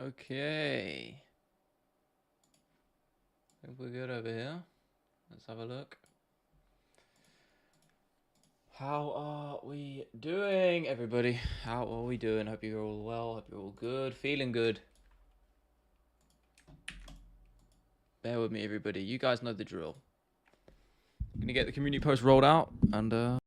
Okay. I think we're good over here. Let's have a look. How are we doing, everybody? How are we doing? Hope you're all well. Hope you're all good. Feeling good. Bear with me, everybody. You guys know the drill. I'm gonna get the community post rolled out and still.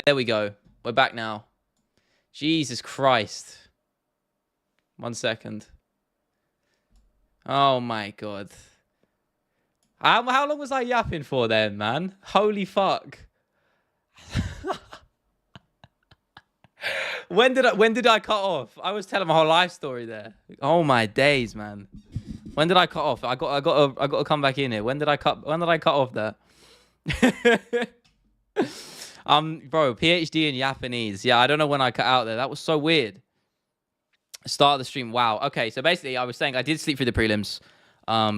There we go. We're back now. Jesus Christ. 1 second. Oh my God. How long was I yapping for then, man? Holy fuck. When did I cut off? I was telling my whole life story there. Oh my days, man. When did I cut off? I got to come back in here. When did I cut off there? Bro, PhD in Japanese. Yeah, I don't know when I cut out there. That was so weird. Start of the stream. Wow. Okay, so basically I was saying I did sleep through the prelims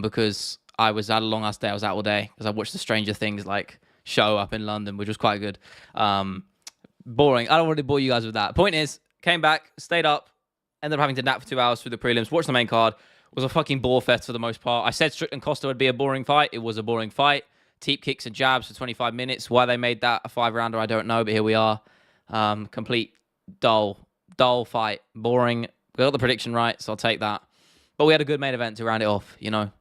because I was out a long ass day. I was out all day because I watched the Stranger Things like show up in London, which was quite good. Boring. I don't want to bore you guys with that. Point is, came back, stayed up, ended up having to nap for 2 hours through the prelims, watched the main card. It was a fucking bore fest for the most part. I said Strickland Costa would be a boring fight. It was a boring fight. Teep kicks and jabs for 25 minutes. Why they made that a 5-rounder, I don't know, but here we are. Complete dull fight. Boring. We got the prediction right, so I'll take that. But we had a good main event to round it off, you know.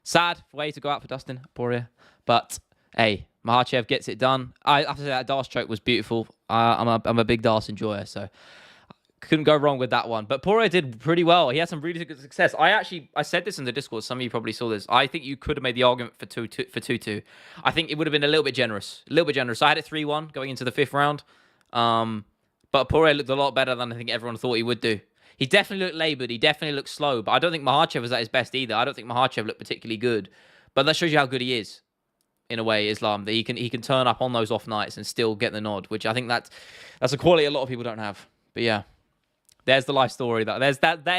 Sad way to go out for Dustin Poirier. But, hey, Makhachev gets it done. I have to say that Darce choke was beautiful. I'm a big Darce enjoyer, so couldn't go wrong with that one. But Poirier did pretty well. He had some really good success. I said this in the Discord. Some of you probably saw this. I think you could have made the argument for 2-2. I think it would have been a little bit generous. I had it 3-1 going into the 5th round. But Poirier looked a lot better than I think everyone thought he would do. He definitely looked laboured. He definitely looked slow. But I don't think Makhachev was at his best either. I don't think Makhachev looked particularly good. But that shows you how good he is, in a way, Islam. That he can turn up on those off nights and still get the nod, which I think that's a quality a lot of people don't have. But yeah, there's the life story. That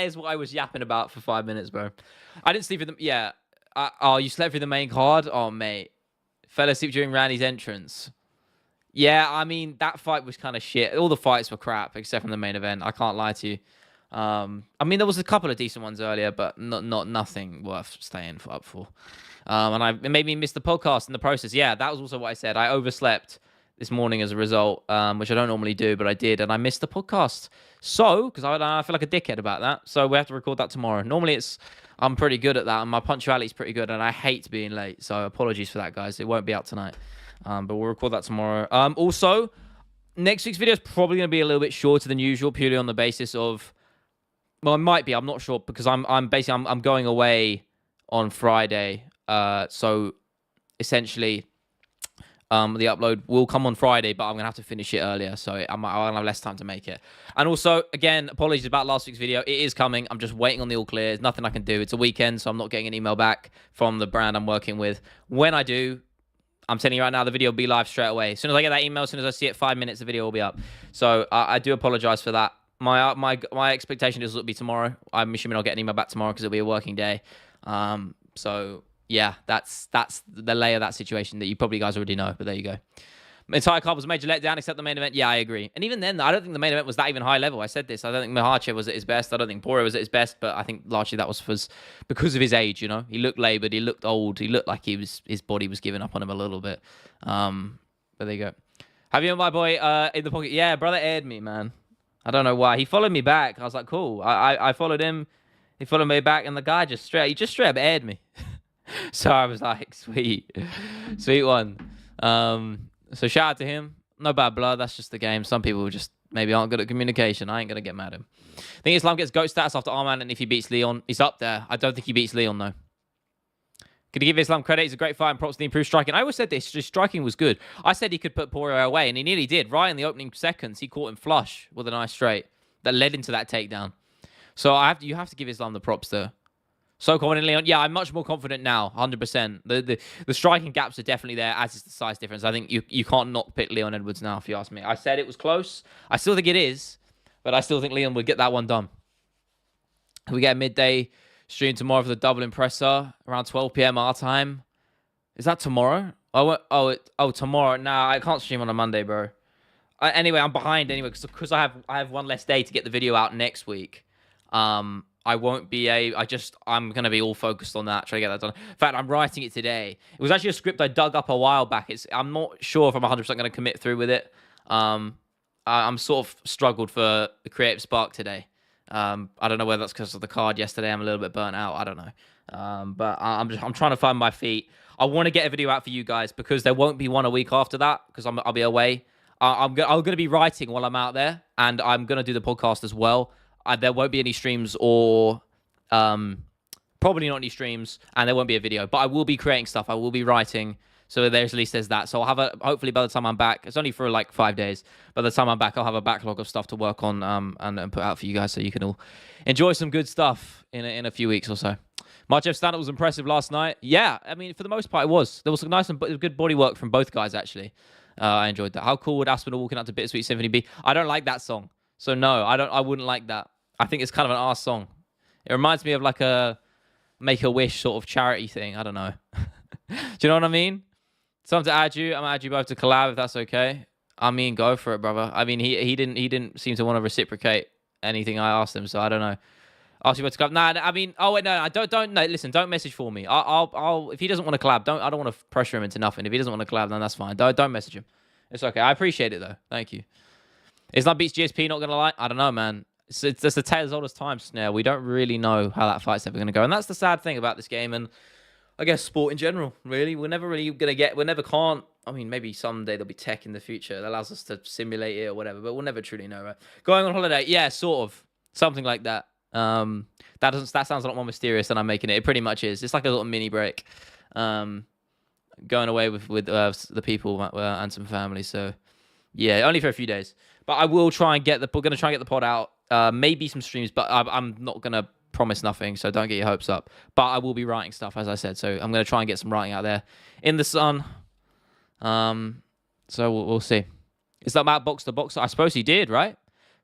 is what I was yapping about for 5 minutes, bro. I didn't sleep with them. Yeah. Oh, you slept through the main card? Oh, mate. Fell asleep during Randy's entrance. Yeah, I mean, that fight was kind of shit. All the fights were crap except from the main event. I can't lie to you. I mean, there was a couple of decent ones earlier, but nothing worth staying up for. And it made me miss the podcast in the process. Yeah, that was also what I said. I overslept this morning as a result, which I don't normally do, but I did, and I missed the podcast. So, because I feel like a dickhead about that, so we have to record that tomorrow. Normally, I'm pretty good at that, and my punctuality is pretty good, and I hate being late. So, apologies for that, guys. It won't be out tonight, but we'll record that tomorrow. Also, next week's video is probably going to be a little bit shorter than usual, purely on the basis of, well, it might be. I'm not sure because I'm going away on Friday. So essentially, the upload will come on Friday, but I'm gonna have to finish it earlier, so I'll have less time to make it. And also, again, apologies about last week's video. It is coming. I'm just waiting on the all clear. There's nothing I can do. It's a weekend, so I'm not getting an email back from the brand I'm working with. When I do, I'm telling you right now, the video will be live straight away. As soon as I get that email, as soon as I see it, 5 minutes, the video will be up. So I do apologize for that. My expectation is it'll be tomorrow. I'm assuming I'll get an email back tomorrow because it'll be a working day. So yeah, that's the lay of that situation that you probably guys already know, but there you go. The entire card was a major letdown except the main event. Yeah, I agree. And even then, I don't think the main event was that even high level. I said this. I don't think Makhachev was at his best. I don't think Poirier was at his best, but I think largely that was because of his age, you know? He looked labored. He looked old. He looked like his body was giving up on him a little bit. But there you go. Have you, my boy, in the pocket? Yeah, brother aired me, man. I don't know why. He followed me back. I was like, cool. I followed him. He followed me back, and the guy just straight up aired me. So I was like, sweet one. So shout out to him. No bad blood. That's just the game. Some people just maybe aren't good at communication. I ain't gonna get mad at him. I think Islam gets GOAT status after Arman, and if he beats Leon, he's up there. I don't think he beats Leon though. Could you give Islam credit? He's a great fight and props to the improved striking. I always said this. His striking was good. I said he could put Poirier away, and he nearly did. Right in the opening seconds, he caught him flush with a nice straight that led into that takedown. So you have to give Islam the props there. So confidently on. Yeah, I'm much more confident now, 100%. The striking gaps are definitely there, as is the size difference. I think you can't not pick Leon Edwards now, if you ask me. I said it was close. I still think it is, but I still think Leon would get that one done. We get a midday stream tomorrow for the double impressor around 12 p.m. our time. Is that tomorrow? Tomorrow. Nah, I can't stream on a Monday, bro. Anyway, I'm behind anyway because I have one less day to get the video out next week. I won't be I'm going to be all focused on that, trying to get that done. In fact, I'm writing it today. It was actually a script I dug up a while back. I'm not sure if I'm 100% going to commit through with it. I'm sort of struggled for the creative spark today. I don't know whether that's because of the card yesterday. I'm a little bit burnt out. I don't know. But I'm trying to find my feet. I want to get a video out for you guys because there won't be one a week after that because I'll be away. I'm going to be writing while I'm out there, and I'm going to do the podcast as well. There won't be any streams or probably not any streams, and there won't be a video. But I will be creating stuff. I will be writing. So there's at least that. So I'll have hopefully by the time I'm back, it's only for like 5 days. By the time I'm back, I'll have a backlog of stuff to work on and put out for you guys so you can all enjoy some good stuff in a few weeks or so. Makhachev stand-up was impressive last night. Yeah, I mean, for the most part, it was. There was some nice and good body work from both guys, actually. I enjoyed that. How cool would Aspinall walking out to Bittersweet Symphony be? I don't like that song. So no, I wouldn't like that. I think it's kind of an arse song. It reminds me of like a Make-A-Wish sort of charity thing. I don't know. Do you know what I mean? Something to add you. I'm gonna add you both to collab if that's okay. I mean, go for it, brother. I mean, he didn't seem to want to reciprocate anything I asked him, so I don't know. Ask you both to collab. Nah, I mean, oh wait, no, don't. No, listen, don't message for me. I'll if he doesn't want to collab, I don't want to pressure him into nothing. If he doesn't want to collab, then that's fine. Don't message him. It's okay. I appreciate it though. Thank you. Islam beats GSP. Not gonna lie. I don't know, man. It's the tale as old as time, Snare. We don't really know how that fight's ever gonna go, and that's the sad thing about this game and I guess sport in general, really. We're never really going to can't. I mean, maybe someday there'll be tech in the future that allows us to simulate it or whatever, but we'll never truly know, right? Going on holiday, yeah, sort of. Something like that. That sounds a lot more mysterious than I'm making it. It pretty much is. It's like a little mini break. Going away with the people and some family. So, yeah, only for a few days. But I will try and get the pod out. Maybe some streams, but I'm not going to promise nothing, so don't get your hopes up. But I will be writing stuff, as I said, so I'm going to try and get some writing out there in the sun. So we'll see. Is that outboxed the boxer? I suppose he did, right?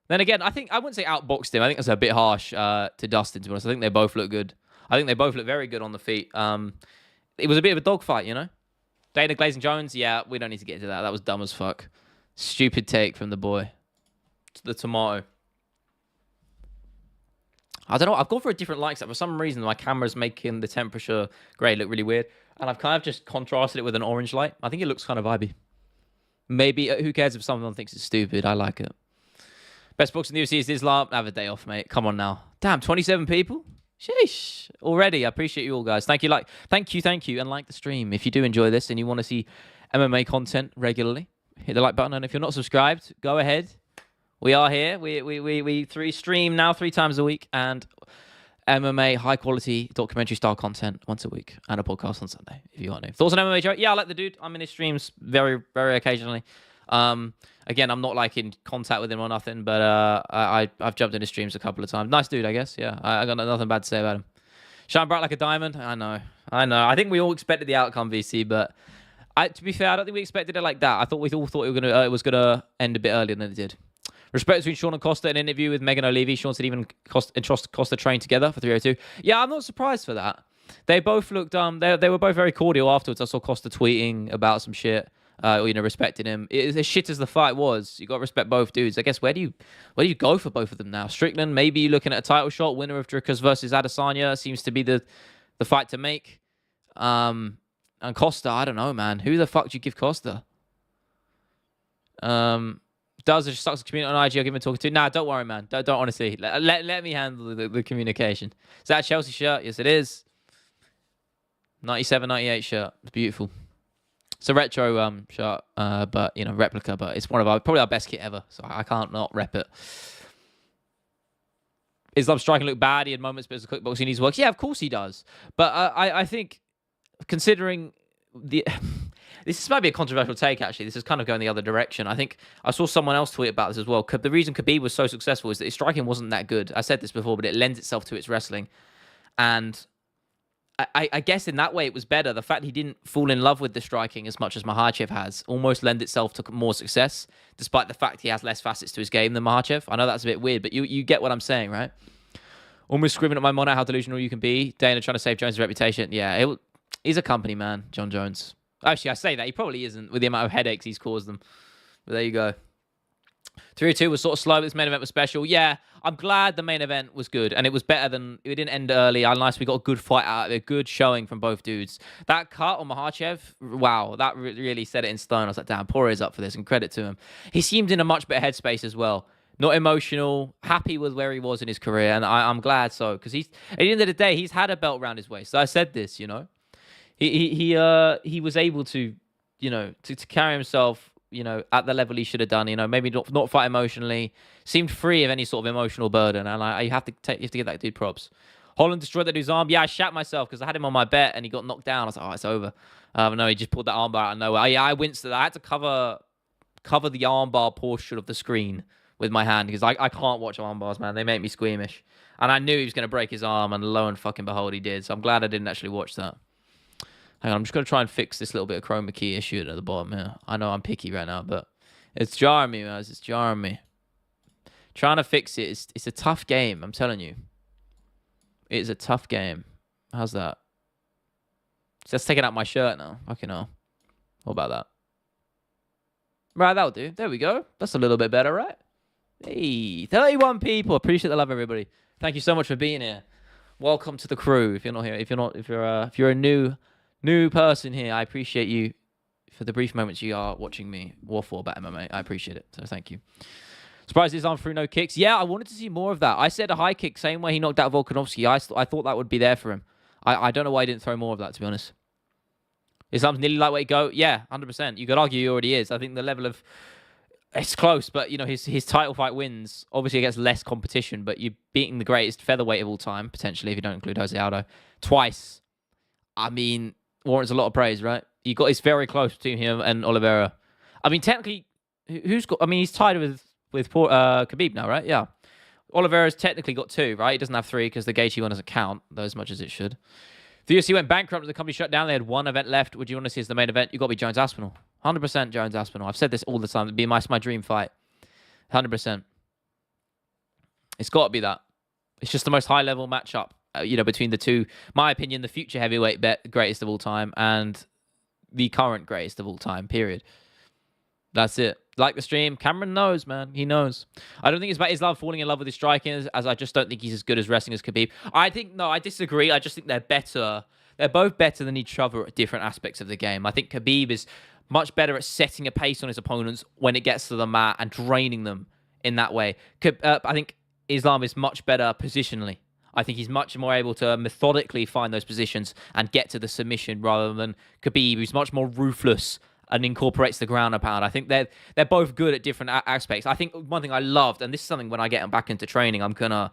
Then again, I wouldn't say outboxed him. I think that's a bit harsh to Dustin, to be honest. I think they both look good. I think they both look very good on the feet. It was a bit of a dogfight, you know? Dana Glazing Jones, yeah, we don't need to get into that. That was dumb as fuck. Stupid take from the boy. The tomato. I don't know. I've gone for a different light set. For some reason, my camera's making the temperature grey look really weird. And I've kind of just contrasted it with an orange light. I think it looks kind of vibey. Maybe, who cares if someone thinks it's stupid? I like it. Best books in the UFC is Islam. Have a day off, mate. Come on now. Damn, 27 people? Sheesh. Already. I appreciate you all, guys. Thank you. Thank you. And like the stream. If you do enjoy this and you want to see MMA content regularly, hit the like button. And if you're not subscribed, go ahead. We are here. We stream now 3 times a week. And MMA, high quality documentary style content once a week. And a podcast on Sunday, if you want to. Thoughts on MMA, Joe? Yeah, I like the dude. I'm in his streams very, very occasionally. Again, I'm not like in contact with him or nothing, but I've jumped in his streams a couple of times. Nice dude, I guess. Yeah, I got nothing bad to say about him. Shine bright like a diamond. I know. I think we all expected the outcome, VC, but to be fair, I don't think we expected it like that. I thought we all thought it was gonna end a bit earlier than it did. Respect between Sean and Costa in an interview with Megan O'Leary. Sean said even Costa trained together for 302. Yeah, I'm not surprised for that. They both looked they were both very cordial afterwards. I saw Costa tweeting about some shit. Respecting him. As shit as the fight was, you got to respect both dudes. I guess where do you go for both of them now? Strickland, maybe you're looking at a title shot. Winner of Dricus versus Adesanya seems to be the fight to make. And Costa, I don't know, man. Who the fuck do you give Costa? Does it sucks community on IG? I'll give him a talking to. Nah, don't worry, man. Don't honestly. Let me handle the communication. Is that a Chelsea shirt? Yes, it is. 97-98 shirt. It's beautiful. It's a retro shirt, but replica. But it's probably our best kit ever, so I can't not rep it. Islam striking look bad. He had moments, but as a kickboxing he needs work. Yeah, of course he does. But I think considering this might be a controversial take. Actually, this is kind of going the other direction. I think I saw someone else tweet about this as well. The reason Khabib was so successful is that his striking wasn't that good. I said this before, but it lends itself to its wrestling, and I guess in that way it was better. The fact he didn't fall in love with the striking as much as Makhachev has almost lend itself to more success, despite the fact he has less facets to his game than Makhachev. I know that's a bit weird, but you get what I'm saying, right? Almost screaming at my monitor how delusional you can be. Dana trying to save Jones' reputation. Yeah, he's a company man, John Jones. Actually, I say that. He probably isn't with the amount of headaches he's caused them. But there you go. 302 was sort of slow. This main event was special. Yeah, I'm glad the main event was good. And it was better than... It didn't end early. Nice. We got a good fight out of it. Good showing from both dudes. That cut on Makhachev, wow, that really set it in stone. I was like, damn, Poirier's up for this. And credit to him. He seemed in a much better headspace as well. Not emotional. Happy with where he was in his career. And I'm glad so. Because at the end of the day, he's had a belt around his waist. So I said this, He was able to, to carry himself... at the level he should have done, maybe not fight emotionally, seemed free of any sort of emotional burden, and you have to give that dude props. Holland destroyed that dude's arm. Yeah, I shat myself because I had him on my bet and he got knocked down. I was like, oh, it's over. No, he just pulled that armbar out of nowhere. I winced at that. I had to cover the armbar portion of the screen with my hand because I can't watch armbars, man. They make me squeamish. And I knew he was going to break his arm, and lo and fucking behold, he did. So I'm glad I didn't actually watch that. Hang on, I'm just going to try and fix this little bit of chroma key issue at the bottom here. I know I'm picky right now, but it's jarring me, guys. It's jarring me. Trying to fix it, it's a tough game, I'm telling you. It is a tough game. How's that? It's just taking out my shirt now. Fucking hell. What about that? Right, that'll do. There we go. That's a little bit better, right? Hey, 31 people. Appreciate the love, everybody. Thank you so much for being here. Welcome to the crew. If you're not here, if you're a new person here, I appreciate you for the brief moments you are watching me waffle about MMA. I appreciate it. So thank you. Surprised Islam threw no kicks. Yeah, I wanted to see more of that. I said a high kick, same way he knocked out Volkanovski. I thought that would be there for him. I don't know why he didn't throw more of that, to be honest. Islam's nearly lightweight go. Yeah, 100%. You could argue he already is. I think the level of... It's close, but, his title fight wins. Obviously, against less competition, but you're beating the greatest featherweight of all time, potentially, if you don't include Jose Aldo, twice. I mean, warrants a lot of praise, right? It's very close between him and Oliveira. I mean, technically, he's tied with Khabib now, right? Yeah. Oliveira's technically got 2, right? He doesn't have 3 because the Gaethje one doesn't count, though, as much as it should. The UFC went bankrupt and the company shut down. They had 1 event left. Would you want to see as the main event? You got to be Jones Aspinall. 100% Jones Aspinall. I've said this all the time. It'd be my dream fight. 100%. It's got to be that. It's just the most high-level matchup, between the two. My opinion, the future heavyweight greatest of all time, and the current greatest of all time, period. That's it. Like the stream, Cameron knows, man. He knows. I don't think it's about Islam falling in love with his striking, as I just don't think he's as good as wrestling as Khabib. I disagree. I just think they're better. They're both better than each other at different aspects of the game. I think Khabib is much better at setting a pace on his opponents when it gets to the mat and draining them in that way. I think Islam is much better positionally. I think he's much more able to methodically find those positions and get to the submission rather than Khabib, who's much more ruthless and incorporates the ground and pound. I think they're both good at different aspects. I think one thing I loved, and this is something when I get back into training, I'm going to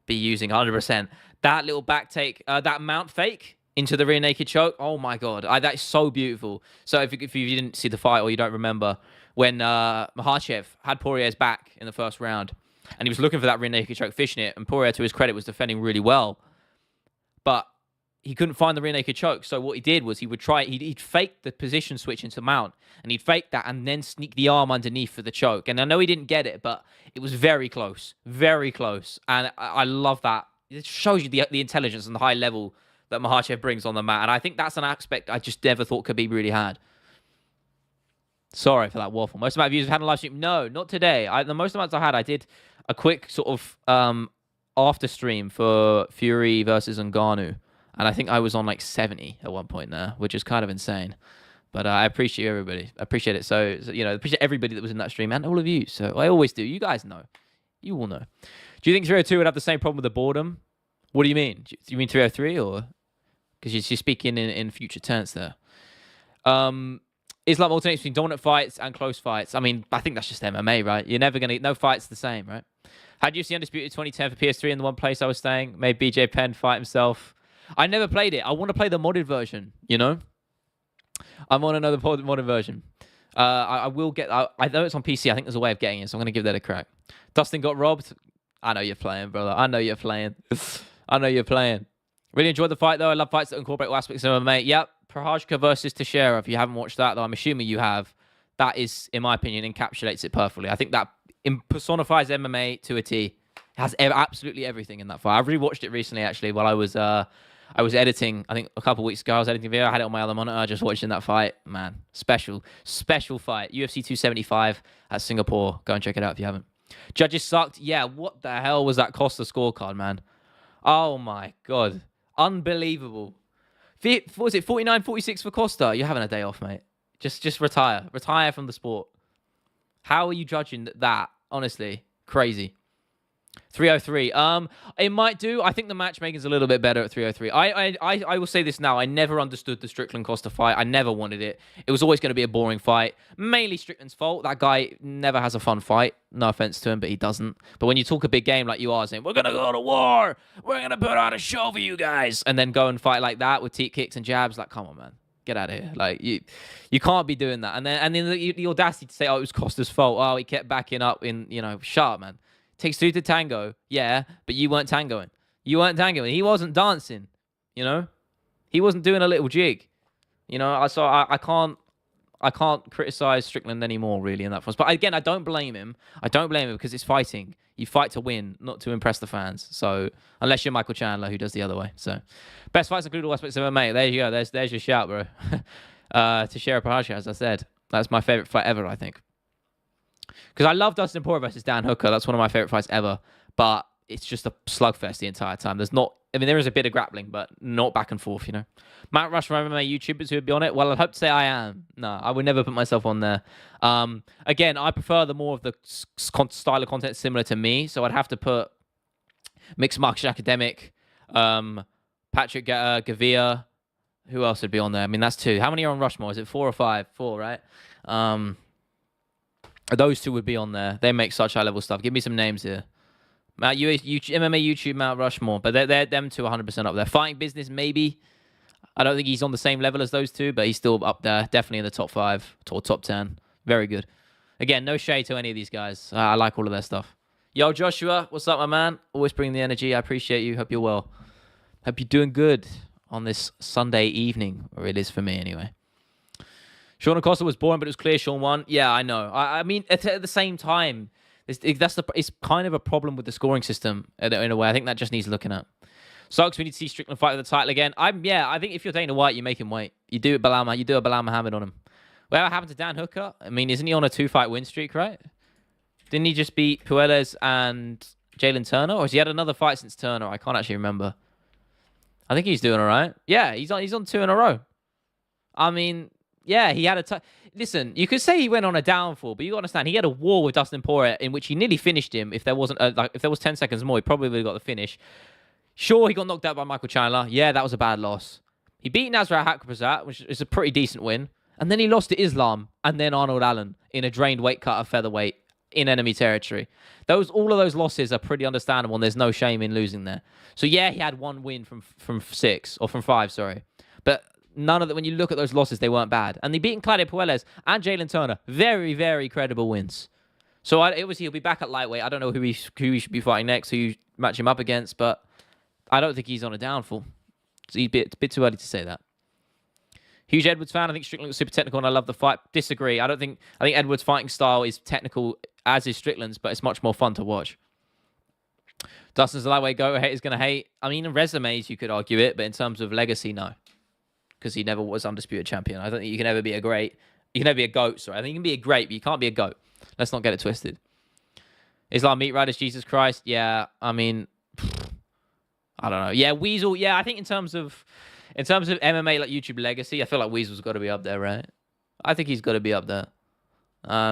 be using 100%, that little back take, that mount fake into the rear naked choke. Oh my God. That is so beautiful. So if you didn't see the fight or you don't remember, when Makhachev had Poirier's back in the first round, and he was looking for that rear naked choke, fishing it, and Poirier, to his credit, was defending really well. But he couldn't find the rear naked choke. So what he did was he'd fake the position switch into mount, and he'd fake that and then sneak the arm underneath for the choke. And I know he didn't get it, but it was very close. Very close. And I love that. It shows you the intelligence and the high level that Makhachev brings on the mat. And I think that's an aspect I just never thought Khabib really had. Sorry for that waffle. Most of my views have had a live stream. No, not today. The most amounts I had, I did a quick sort of after stream for Fury versus Ngannou. And I think I was on like 70 at one point there, which is kind of insane. But I appreciate everybody. I appreciate it. So, I appreciate everybody that was in that stream and all of you. So I always do. You guys know. You all know. Do you think 302 would have the same problem with the boredom? What do you mean? Do you mean 303 or? Because you're speaking in future tense there. Islam alternates between dominant fights and close fights. I mean, I think that's just MMA, right? You're never going to... No fight's the same, right? Had you seen Undisputed 2010 for PS3 in the one place I was staying? Made BJ Penn fight himself. I never played it. I want to play the modded version, I want another modded version. I will get... I know it's on PC. I think there's a way of getting it, so I'm going to give that a crack. Dustin got robbed. I know you're playing, brother. I know you're playing. I know you're playing. Really enjoyed the fight, though. I love fights that incorporate all aspects of MMA. Yep. Prahajka versus Teixeira. If you haven't watched that, though, I'm assuming you have. That is, in my opinion, encapsulates it perfectly. I think that personifies MMA to a T. It has absolutely everything in that fight. I've rewatched it recently, actually, while I was editing. I think a couple of weeks ago, I was editing a video. I had it on my other monitor, just watching that fight. Man, special fight. UFC 275 at Singapore. Go and check it out if you haven't. Judges sucked. Yeah, what the hell was that Costa scorecard, man? Oh, my God. Unbelievable. What was it, 49-46 for Costa? You're having a day off, mate. Just retire. Retire from the sport. How are you judging that? Honestly, crazy. 303. It might do. I think the matchmaking's a little bit better at 303. I will say this now. I never understood the Strickland Costa fight. I never wanted it. It was always going to be a boring fight. Mainly Strickland's fault. That guy never has a fun fight. No offense to him, but he doesn't. But when you talk a big game like you are saying, we're going to go to war. We're going to put on a show for you guys. And then go and fight like that with teep kicks and jabs. Like, come on, man. Get out of here. Like, you can't be doing that. And then the audacity to say, oh, it was Costa's fault. Oh, he kept backing up in, shut up, man. Takes two to tango, yeah, but you weren't tangoing. You weren't tangoing. He wasn't dancing, He wasn't doing a little jig, So I can't criticize Strickland anymore, really, in that front. But again, I don't blame him. I don't blame him because it's fighting. You fight to win, not to impress the fans. So unless you're Michael Chandler, who does the other way. So best fights include all aspects of MMA. There you go. There's your shout, bro. Teixeira Prahajka, as I said, that's my favorite fight ever, I think. Because I love Dustin Poirier versus Dan Hooker. That's one of my favorite fights ever. But it's just a slugfest the entire time. There is a bit of grappling, but not back and forth, Mount Rushmore MMA YouTubers who would be on it? Well, I'd hope to say I am. No, I would never put myself on there. Again, I prefer the more of the style of content similar to me. So I'd have to put Mixed Martial Academic, Patrick Gavia. Who else would be on there? I mean, that's two. How many are on Rushmore? Is it 4 or 5? 4, right? Those two would be on there. They make such high-level stuff. Give me some names here. MMA YouTube, Mount Rushmore. But they're them two 100% up there. Fighting Business, maybe. I don't think he's on the same level as those two, but he's still up there. Definitely in the top 5 or top 10. Very good. Again, no shade to any of these guys. I like all of their stuff. Yo, Joshua, what's up, my man? Always bringing the energy. I appreciate you. Hope you're well. Hope you're doing good on this Sunday evening, or it is for me anyway. Sean and Costa was boring, but it was clear Sean won. Yeah, I know. I mean, at the same time, it's kind of a problem with the scoring system in a way. I think that just needs looking at. Sucks we need to see Strickland fight for the title again. I think if you're Dana White, you make him wait. You do a Bilal Muhammad on him. Whatever happened to Dan Hooker? I mean, isn't he on a 2-fight win streak, right? Didn't he just beat Puelles and Jalen Turner? Or has he had another fight since Turner? I can't actually remember. I think he's doing all right. Yeah, he's on 2 in a row. I mean, yeah, he had a... Listen, you could say he went on a downfall, but you got to understand, he had a war with Dustin Poirier in which he nearly finished him. If there wasn't if there was 10 seconds more, he probably would have got the finish. Sure, he got knocked out by Michael Chandler. Yeah, that was a bad loss. He beat Nasrat Haqparast, which is a pretty decent win. And then he lost to Islam and then Arnold Allen in a drained weight cut of featherweight in enemy territory. All of those losses are pretty understandable, and there's no shame in losing there. So yeah, he had 1 win from 6, or from 5, sorry. But none of when you look at those losses, they weren't bad. And they beat Claudio Puelles and Jalen Turner. Very, very credible wins. So he'll be back at lightweight. I don't know who he should be fighting next, who you match him up against, but I don't think he's on a downfall. It's a bit too early to say that. Huge Edwards fan. I think Strickland was super technical, and I love the fight. Disagree. I think Edwards' fighting style is technical, as is Strickland's, but it's much more fun to watch. Dustin's the lightweight go. Haters gonna hate. I mean, in resumes, you could argue it, but in terms of legacy, no, because he never was undisputed champion. I don't think you can ever be a great. You can never be a GOAT. Sorry, I think you can be a great, but you can't be a GOAT. Let's not get it twisted. Islam Meat Riders, Jesus Christ. Yeah, I mean, I don't know. Yeah, Weasel. Yeah, I think in terms of MMA, like YouTube legacy, I feel like Weasel's got to be up there, right? I think he's got to be up there.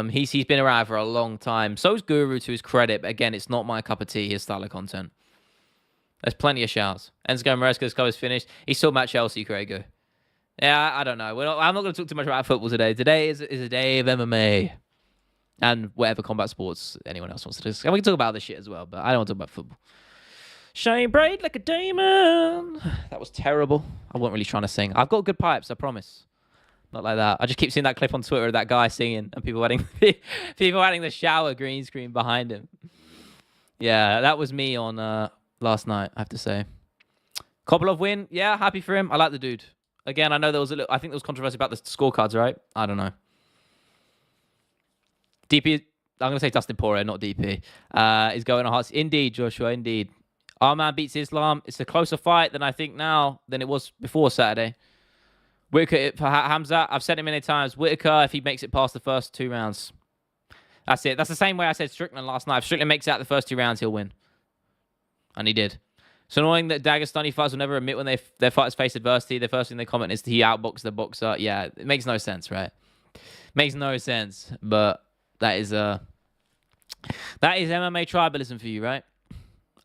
He's been around for a long time. So's Guru, to his credit, but again, it's not my cup of tea, his style of content. There's plenty of shouts. Enzo Maresca's cover's finished. He's still Matt Chelsea, Craigo. Yeah, I don't know. I'm not going to talk too much about football today. Today is a day of MMA. And whatever combat sports anyone else wants to discuss. And we can talk about other shit as well, but I don't want to talk about football. Shine bright like a diamond. That was terrible. I wasn't really trying to sing. I've got good pipes, I promise. Not like that. I just keep seeing that clip on Twitter of that guy singing and people adding the shower green screen behind him. Yeah, that was me on last night, I have to say. Kopylov win. Yeah, happy for him. I like the dude. Again, I know I think there was controversy about the scorecards, right? I don't know. DP, I'm going to say Dustin Poirier, not DP. Is going on hard. Indeed, Joshua, indeed. Our man beats Islam. It's a closer fight than I think now than it was before Saturday. Whitaker for Hamza. I've said it many times. Whitaker, if he makes it past the first 2 rounds. That's it. That's the same way I said Strickland last night. If Strickland makes it out the first 2 rounds, he'll win. And he did. It's annoying that Dagestani fighters will never admit when their fighters face adversity. The first thing they comment is he outboxed the boxer. Yeah, it makes no sense, right? Makes no sense. But that is MMA tribalism for you, right?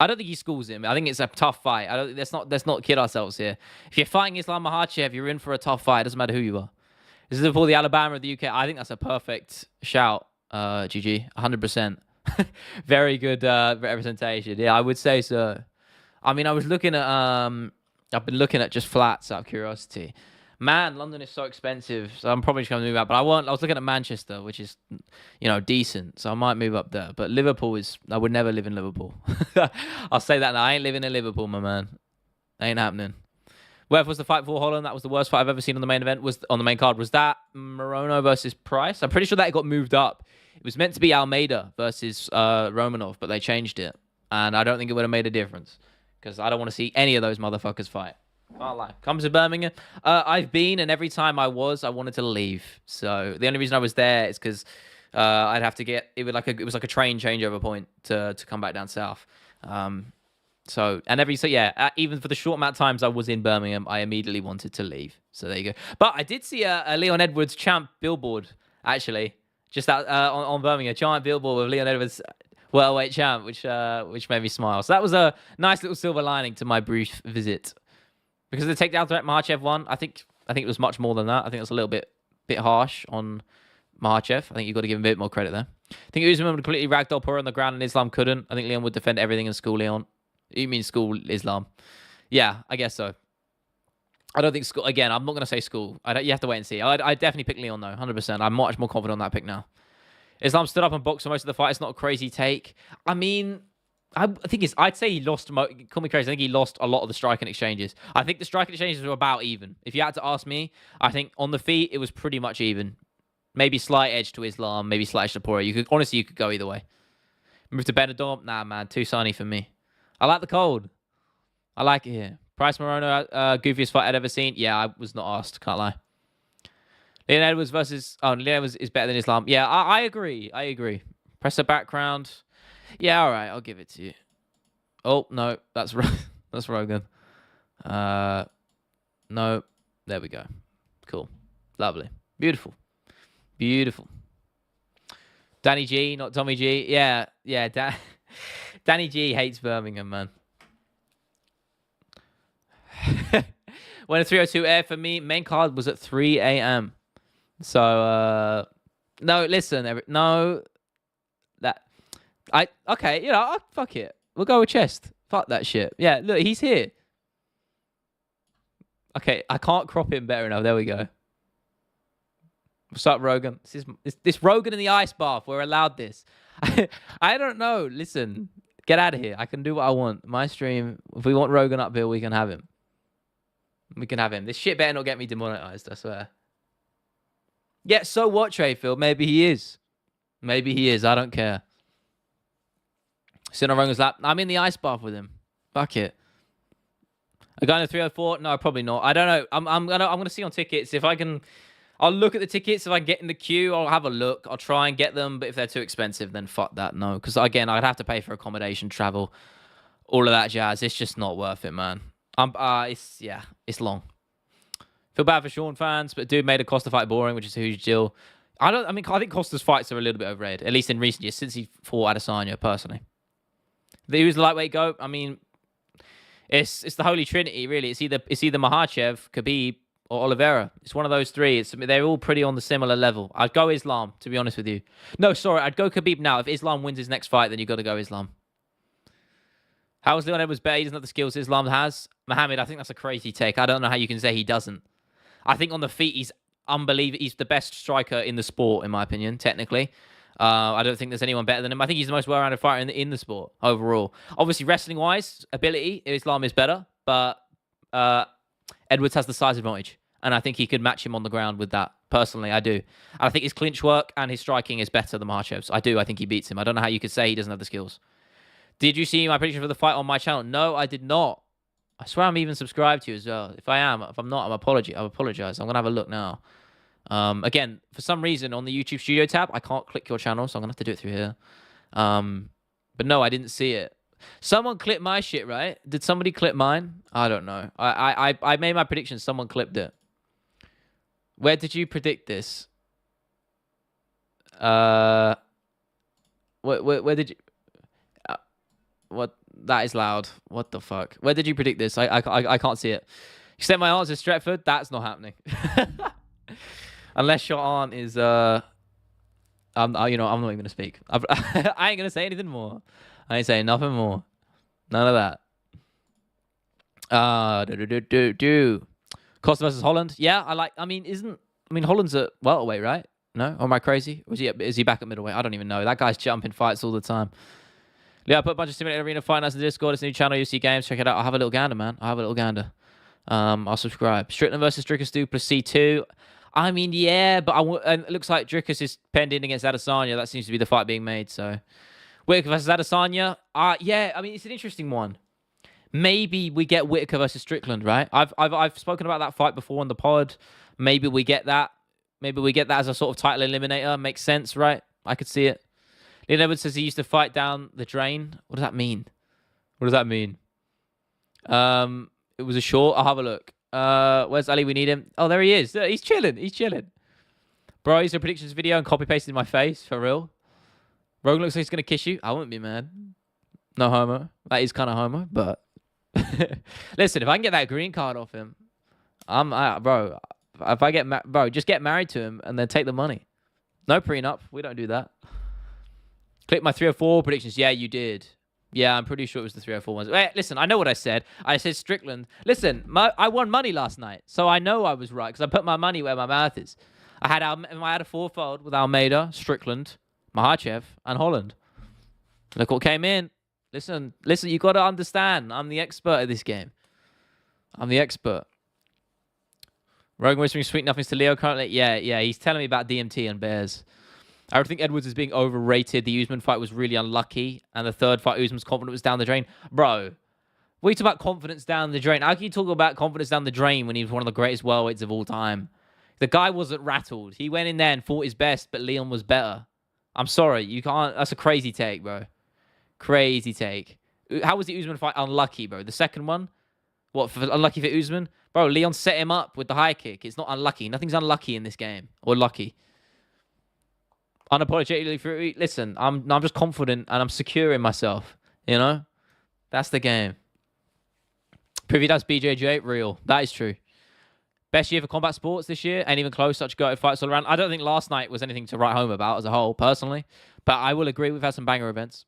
I don't think he schools him. I think it's a tough fight. Let's not kid ourselves here. If you're fighting Islam Makhachev, you're in for a tough fight. It doesn't matter who you are. This is for the Alabama of the UK. I think that's a perfect shout, GG. 100%. Very good representation. Yeah, I would say so. I mean, I was looking at I've been looking at just flats out of curiosity. Man, London is so expensive, so I'm probably just going to move out. But I was looking at Manchester, which is, decent. So I might move up there. But Liverpool I would never live in Liverpool. I'll say that now. I ain't living in Liverpool, my man. Ain't happening. Where was the fight for Holland? That was the worst fight I've ever seen on the main event. On the main card. Was that Morono versus Price? I'm pretty sure that it got moved up. It was meant to be Almeida versus Romanov, but they changed it. And I don't think it would have made a difference. Because I don't want to see any of those motherfuckers fight. Can't lie. Comes to Birmingham. I've been, and every time I wanted to leave. So the only reason I was there is because I'd have to get it was like a train changeover point to come back down south. Even for the short amount of times I was in Birmingham, I immediately wanted to leave. So there you go. But I did see a Leon Edwards champ billboard actually, just out on Birmingham, giant billboard with Leon Edwards. Welterweight champ, which made me smile. So that was a nice little silver lining to my brief visit. Because the takedown threat Makhachev won, I think it was much more than that. I think it was a little bit harsh on Makhachev. I think you've got to give him a bit more credit there. I think Usman would completely ragdoll Poirier on the ground and Islam couldn't. I think Leon would defend everything and school Leon. You mean school Islam? Yeah, I guess so. I don't think school... Again, I'm not going to say school. You have to wait and see. I definitely pick Leon, though, 100%. I'm much more confident on that pick now. Islam stood up and boxed for most of the fight. It's not a crazy take. I mean... I think I'd say he lost... Call me crazy. I think he lost a lot of the striking exchanges. I think the striking exchanges were about even. If you had to ask me, I think on the feet, it was pretty much even. Maybe slight edge to Islam, maybe slight edge to Poirier. You could go either way. Move to Benadorm? Nah, man. Too sunny for me. I like the cold. I like it here. Price Morono, goofiest fight I'd ever seen. Yeah, I was not asked. Can't lie. Leon Edwards versus... Oh, Leon Edwards is better than Islam. Yeah, I agree. I agree. Press the background. Yeah, all right. I'll give it to you. Oh, no. That's that's Rogan. No. There we go. Cool. Lovely. Beautiful. Beautiful. Danny G, not Tommy G. Yeah. Danny G hates Birmingham, man. When a 302 air for me, main card was at 3 a.m. So, no, listen, no, okay, you know, fuck it. We'll go with chest. Fuck that shit. Yeah, look, he's here. Okay, I can't crop him better enough. There we go. What's up, Rogan? This Rogan in the ice bath. We're allowed this. I don't know. Listen, get out of here. I can do what I want. My stream, if we want Rogan up here, we can have him. We can have him. This shit better not get me demonetized, I swear. Yeah, so what, Treyfield? Maybe he is. Maybe he is. I don't care. Sit on Rogan's lap. I'm in the ice bath with him. Fuck it. A guy in the 304? No, probably not. I don't know. I'm gonna see on tickets if I can. I'll look at the tickets. If I can get in the queue, I'll have a look. I'll try and get them. But if they're too expensive, then fuck that. No, because again, I'd have to pay for accommodation, travel, all of that jazz. It's just not worth it, man. It's long. Feel bad for Sean fans, but dude made a Costa fight boring, which is a huge deal. I think Costa's fights are a little bit overrated, at least in recent years, since he fought Adesanya, personally. Who's the lightweight GOAT? I mean, it's the Holy Trinity, really. It's either Makhachev, Khabib, or Oliveira. It's one of those three. They're all pretty on the similar level. I'd go Islam, to be honest with you. No, sorry, I'd go Khabib now. If Islam wins his next fight, then you've got to go Islam. How is Leon Edwards better? He doesn't have the skills Islam has. Mohammed, I think that's a crazy take. I don't know how you can say he doesn't. I think on the feet, he's unbelievable. He's the best striker in the sport, in my opinion, technically. I don't think there's anyone better than him. I think he's the most well-rounded fighter in the sport overall. Obviously, wrestling-wise, ability, Islam is better, but Edwards has the size advantage, and I think he could match him on the ground with that. Personally, I do. And I think his clinch work and his striking is better than Makhachev's. I do. I think he beats him. I don't know how you could say he doesn't have the skills. Did you see my prediction for the fight on my channel? No, I did not. I swear I'm even subscribed to you as well. If I'm not, I apologize. I'm going to have a look now. Again, for some reason, on the YouTube Studio tab, I can't click your channel, so I'm going to have to do it through here. But no, I didn't see it. Someone clipped my shit, right? Did somebody clip mine? I don't know. I made my prediction. Someone clipped it. Where did you predict this? Where did you... what? That is loud. What the fuck? Where did you predict this? I can't see it. You said my aunt's in Stretford? That's not happening. Unless your aunt is I'm not even gonna speak. I ain't gonna say anything more. I ain't saying nothing more. None of that. Costa versus Holland. Yeah, Holland's at welterweight, right? No? Or am I crazy? Or is he back at middleweight? I don't even know. That guy's jumping fights all the time. Yeah, I put a bunch of Simulated Arena Fight Nights in the Discord. It's a new channel, UFC Games. Check it out. I'll have a little gander, man. I'll subscribe. Strickland versus Dricus plus C2. I mean, yeah, but and it looks like Dricus is pending against Adesanya. That seems to be the fight being made, so. Whittaker versus Adesanya. Yeah, I mean, it's an interesting one. Maybe we get Whittaker versus Strickland, right? I've spoken about that fight before on the pod. Maybe we get that. Maybe we get that as a sort of title eliminator. Makes sense, right? I could see it. Leon Edwards says he used to fight down the drain. What does that mean? It was a short. I'll have a look. Where's Ali? We need him. Oh, there he is. He's chilling. Bro, I used a predictions video and copy-pasted in my face. For real. Rogan looks like he's going to kiss you. I wouldn't be mad. No homo. That is kind of homo, but... Listen, if I can get that green card off him, bro, if I get... Bro, just get married to him and then take the money. No prenup. We don't do that. Click my 304 predictions. Yeah, you did. Yeah, I'm pretty sure it was the 304 ones. Wait, listen, I know what I said. I said Strickland. Listen, I won money last night, so I know I was right because I put my money where my mouth is. I had a fourfold with Almeida, Strickland, Makhachev, and Holland. Look what came in. Listen, you got to understand. I'm the expert at this game. I'm the expert. Rogan whispering sweet nothings to Leo currently. Yeah, he's telling me about DMT and bears. I think Edwards is being overrated. The Usman fight was really unlucky. And the third fight, Usman's confident was down the drain. Bro, What are you talking about confidence down the drain? How can you talk about confidence down the drain when he was one of the greatest welterweights of all time? The guy wasn't rattled. He went in there and fought his best, but Leon was better. I'm sorry. You can't. That's a crazy take, bro. Crazy take. How was the Usman fight unlucky, bro? The second one? What, unlucky for Usman? Bro, Leon set him up with the high kick. It's not unlucky. Nothing's unlucky in this game. Or lucky. Unapologetically, listen, I'm just confident and I'm secure in myself. You know? That's the game. Privy does BJJ, real. That is true. Best year for combat sports this year. Ain't even close. Such go fights all around. I don't think last night was anything to write home about as a whole, personally. But I will agree, we've had some banger events.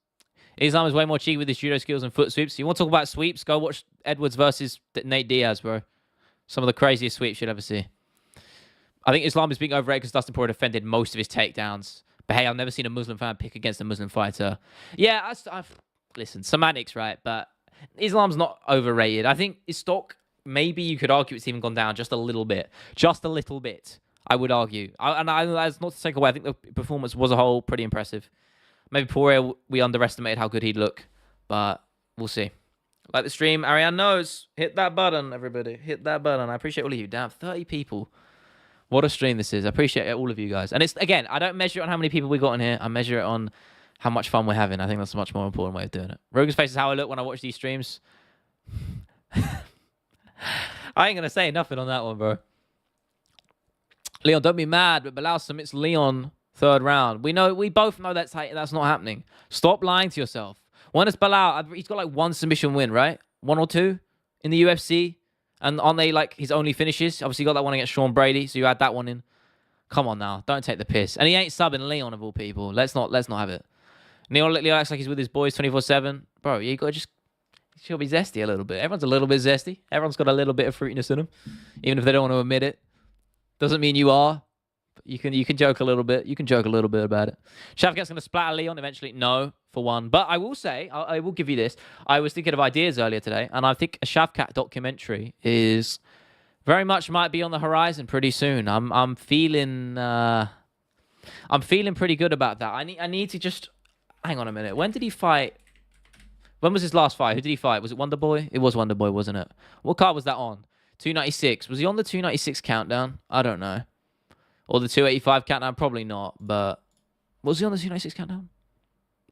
Islam is way more cheeky with his judo skills and foot sweeps. You want to talk about sweeps? Go watch Edwards versus Nate Diaz, bro. Some of the craziest sweeps you'll ever see. I think Islam is being overrated because Dustin Poirier defended most of his takedowns. But hey, I've never seen a Muslim fan pick against a Muslim fighter. Yeah, listen, semantics, right? But Islam's not overrated. I think his stock, maybe you could argue it's even gone down just a little bit. Just a little bit, I would argue. That's not to take away. I think the performance was a whole pretty impressive. Maybe Poirier, we underestimated how good he'd look, but we'll see. Like the stream, Ariane knows. Hit that button, everybody. Hit that button. I appreciate all of you. Damn, 30 people. What a stream this is. I appreciate all of you guys. And it's, again, I don't measure it on how many people we got in here. I measure it on how much fun we're having. I think that's a much more important way of doing it. Rogan's face is how I look when I watch these streams. I ain't going to say nothing on that one, bro. Leon, don't be mad, but Bilal submits Leon third round. We both know that's not happening. Stop lying to yourself. When is Bilal? He's got like one submission win, right? One or two in the UFC. And aren't they like his only finishes? Obviously, you got that one against Sean Brady, so you add that one in. Come on now, don't take the piss. And he ain't subbing Leon of all people. Let's not have it. Leon acts like he's with his boys 24/7. Bro, you got to just she'll be zesty a little bit. Everyone's a little bit zesty. Everyone's got a little bit of fruitiness in them, even if they don't want to admit it. Doesn't mean you are. You can joke a little bit. You can joke a little bit about it. Shavkat's going to splatter Leon eventually. No, for one. But I will say, I will give you this. I was thinking of ideas earlier today, and I think a Shavkat documentary is very much might be on the horizon pretty soon. I'm feeling pretty good about that. I need to just hang on a minute. When did he fight? When was his last fight? Who did he fight? Was it Wonder Boy? It was Wonder Boy, wasn't it? What card was that on? 296. Was he on the 296 countdown? I don't know. Or the 285 countdown? Probably not. But was he on the 296 countdown?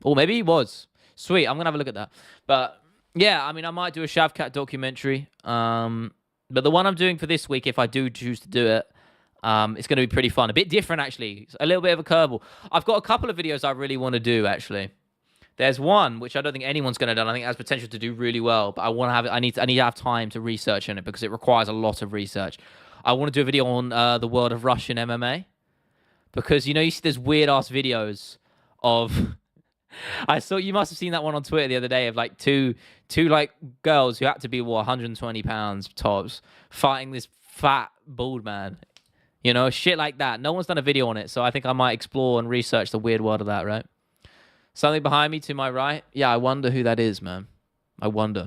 Or maybe he was. Sweet. I'm going to have a look at that. But yeah, I mean, I might do a Shavkat documentary. But the one I'm doing for this week, if I do choose to do it, it's going to be pretty fun. A bit different, actually. It's a little bit of a curveball. I've got a couple of videos I really want to do, actually. There's one which I don't think anyone's going to do. I think it has potential to do really well, but I want to have it. I need to have time to research on it because it requires a lot of research. I want to do a video on the world of Russian MMA because you see those weird ass videos of. You must have seen that one on Twitter the other day of like two like girls who had to be 120 pounds tops fighting this fat bald man. Shit like that. No one's done a video on it, so I think I might explore and research the weird world of that. Right. Something behind me to my right? Yeah, I wonder who that is, man. I wonder.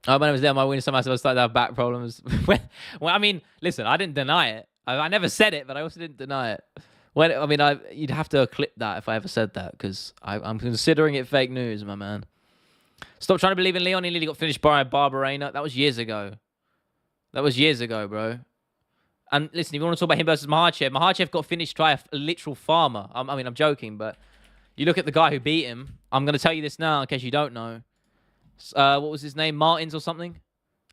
Oh, my name is there. My witness somehow started to have back problems. Well, I mean, listen, I didn't deny it. I never said it, but I also didn't deny it. You'd have to clip that if I ever said that, because I'm considering it fake news, my man. Stop trying to believe in Leon. He nearly got finished by Barberena. That was years ago. Bro. And listen, if you want to talk about him versus Makhachev got finished by a literal farmer. I'm joking, but you look at the guy who beat him. I'm going to tell you this now in case you don't know. What was his name? Martins or something?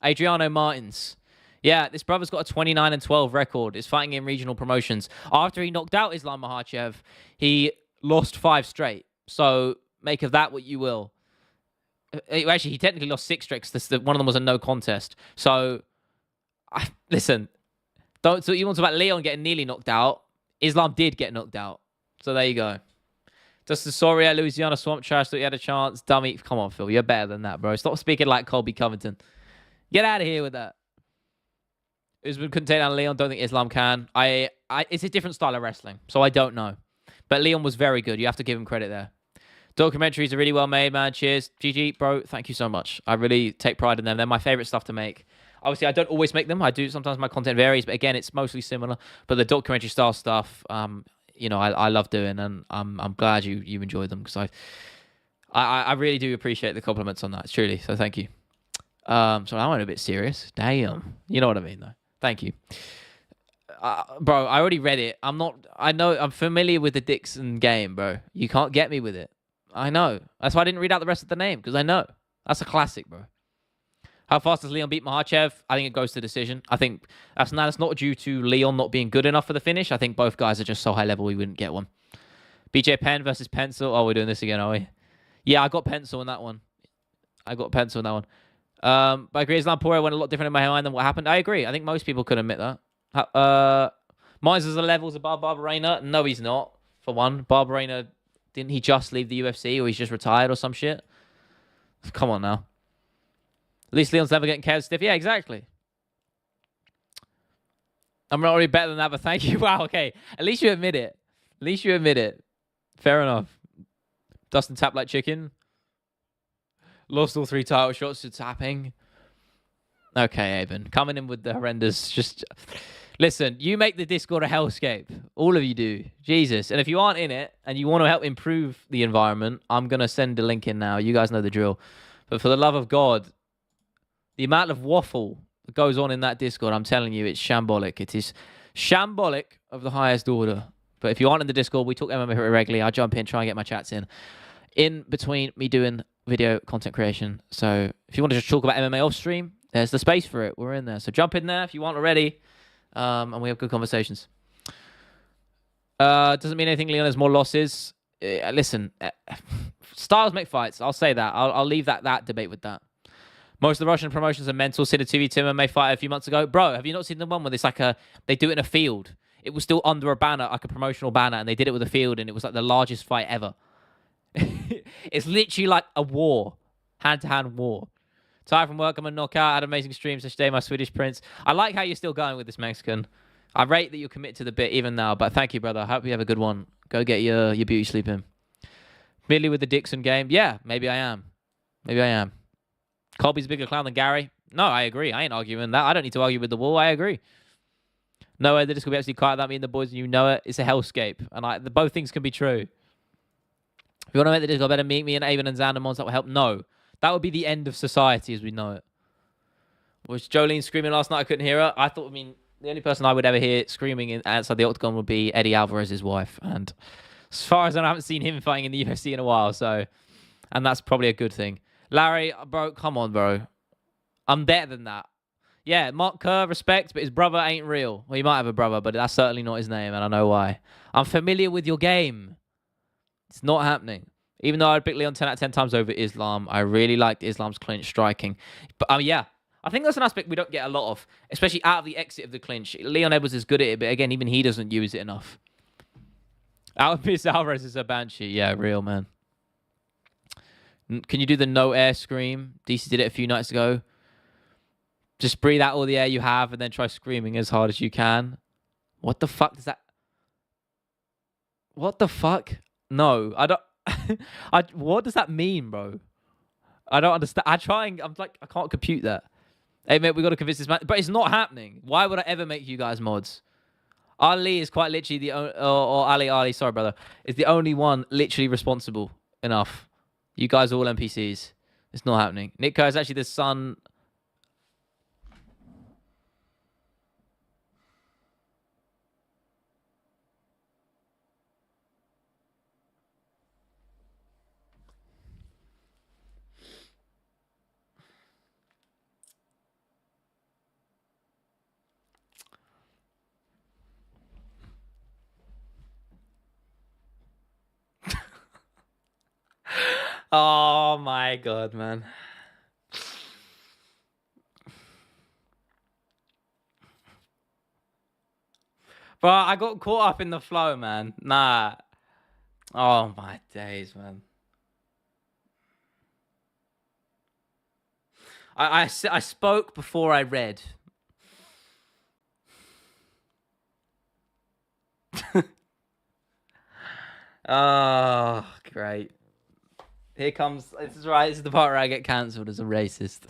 Adriano Martins. Yeah, this brother's got a 29-12 record. He's fighting in regional promotions. After he knocked out Islam Makhachev, he lost 5 straight. So make of that what you will. Actually, he technically lost 6 straight because one of them was a no contest. So, listen... So you want to talk about Leon getting nearly knocked out. Islam did get knocked out. So there you go. Just the sorry, Louisiana Swamp Trash thought you had a chance. Dummy. Come on, Phil. You're better than that, bro. Stop speaking like Colby Covington. Get out of here with that. Usman couldn't take down Leon. Don't think Islam can. It's a different style of wrestling. So I don't know. But Leon was very good. You have to give him credit there. Documentaries are really well made, man. Cheers. GG, bro. Thank you so much. I really take pride in them. They're my favorite stuff to make. Obviously, I don't always make them. I do. Sometimes my content varies, but again, it's mostly similar. But the documentary style stuff, I love doing, and I'm glad you enjoy them because I really do appreciate the compliments on that, truly. So thank you. So I went a bit serious. Damn. You know what I mean, though. Thank you. Bro, I already read it. I'm familiar with the Dixon game, bro. You can't get me with it. I know. That's why I didn't read out the rest of the name, because I know. That's a classic, bro. How fast does Leon beat Makhachev? I think it goes to decision. I think that's not due to Leon not being good enough for the finish. I think both guys are just so high level we wouldn't get one. BJ Penn versus Pencil. Oh, we're doing this again, are we? Yeah, I got Pencil in that one. But I agree, Islam Poirier went a lot different in my mind than what happened. I agree. I think most people could admit that. Miser's the levels above Barberena. No, he's not. For one, Barberena, didn't he just leave the UFC or he's just retired or some shit? Come on now. At least Leon's never getting KO'd stiff. Yeah, exactly. I'm not already better than that, but thank you. Wow, okay. At least you admit it. Fair enough. Dustin tapped like chicken. Lost all 3 title shots to tapping. Okay, Aben. Coming in with the horrendous. Just listen, you make the Discord a hellscape. All of you do. Jesus. And if you aren't in it and you want to help improve the environment, I'm going to send a link in now. You guys know the drill. But for the love of God, the amount of waffle that goes on in that Discord, I'm telling you, it's shambolic. It is shambolic of the highest order. But if you aren't in the Discord, we talk MMA regularly. I jump in, try and get my chats in between me doing video content creation. So if you want to just talk about MMA off stream, there's the space for it. We're in there. So jump in there if you want already. And we have good conversations. Doesn't mean anything. Leon has more losses. Listen, styles make fights. I'll say that. I'll leave that debate with that. Most of the Russian promotions are mental. Seen a 2v2 MMA fight a few months ago. Bro, have you not seen the one where it's like they do it in a field? It was still under a banner, like a promotional banner, and they did it with a field, and it was like the largest fight ever. It's literally like a war. Hand-to-hand war. Tired from work, I'm a knockout. Had amazing streams today, my Swedish prince. I like how you're still going with this Mexican. I rate that you're committed to the bit even now, but thank you, brother. I hope you have a good one. Go get your beauty sleep in. Familiar with the Dixon game? Yeah, maybe I am. Colby's a bigger clown than Gary. No, I agree. I ain't arguing that. I don't need to argue with the wall. I agree. No way that this could be actually quiet. That mean the boys and you know it. It's a hellscape. And both things can be true. If you want to make the Discord better, meet me and Avon and Xandermons. That will help. No. That would be the end of society as we know it. Was Jolene screaming last night? I couldn't hear her. The only person I would ever hear screaming outside the octagon would be Eddie Alvarez's wife. And as far as I know, I haven't seen him fighting in the UFC in a while. And that's probably a good thing. Larry, bro, come on, bro. I'm better than that. Yeah, Mark Kerr, respect, but his brother ain't real. Well, he might have a brother, but that's certainly not his name, and I know why. I'm familiar with your game. It's not happening. Even though I'd pick Leon 10 out of 10 times over Islam, I really liked Islam's clinch striking. But yeah, I think that's an aspect we don't get a lot of, especially out of the exit of the clinch. Leon Edwards is good at it, but again, even he doesn't use it enough. Alvarez is a banshee. Yeah, real, man. Can you do the no air scream? DC did it a few nights ago. Just breathe out all the air you have and then try screaming as hard as you can. What the fuck does that... What the fuck? No, I don't... What does that mean, bro? I don't understand. I can't compute that. Hey, mate, we got to convince this man. But it's not happening. Why would I ever make you guys mods? Ali is quite literally the only... Or Ali, sorry, brother. Is the only one literally responsible enough. You guys are all NPCs. It's not happening. Nick Kerr is actually the son... Oh my god, man. Bro, I got caught up in the flow, man. Nah. Oh my days, man. I spoke before I read. Oh, great. Here comes... This is right. This is the part where I get cancelled as a racist.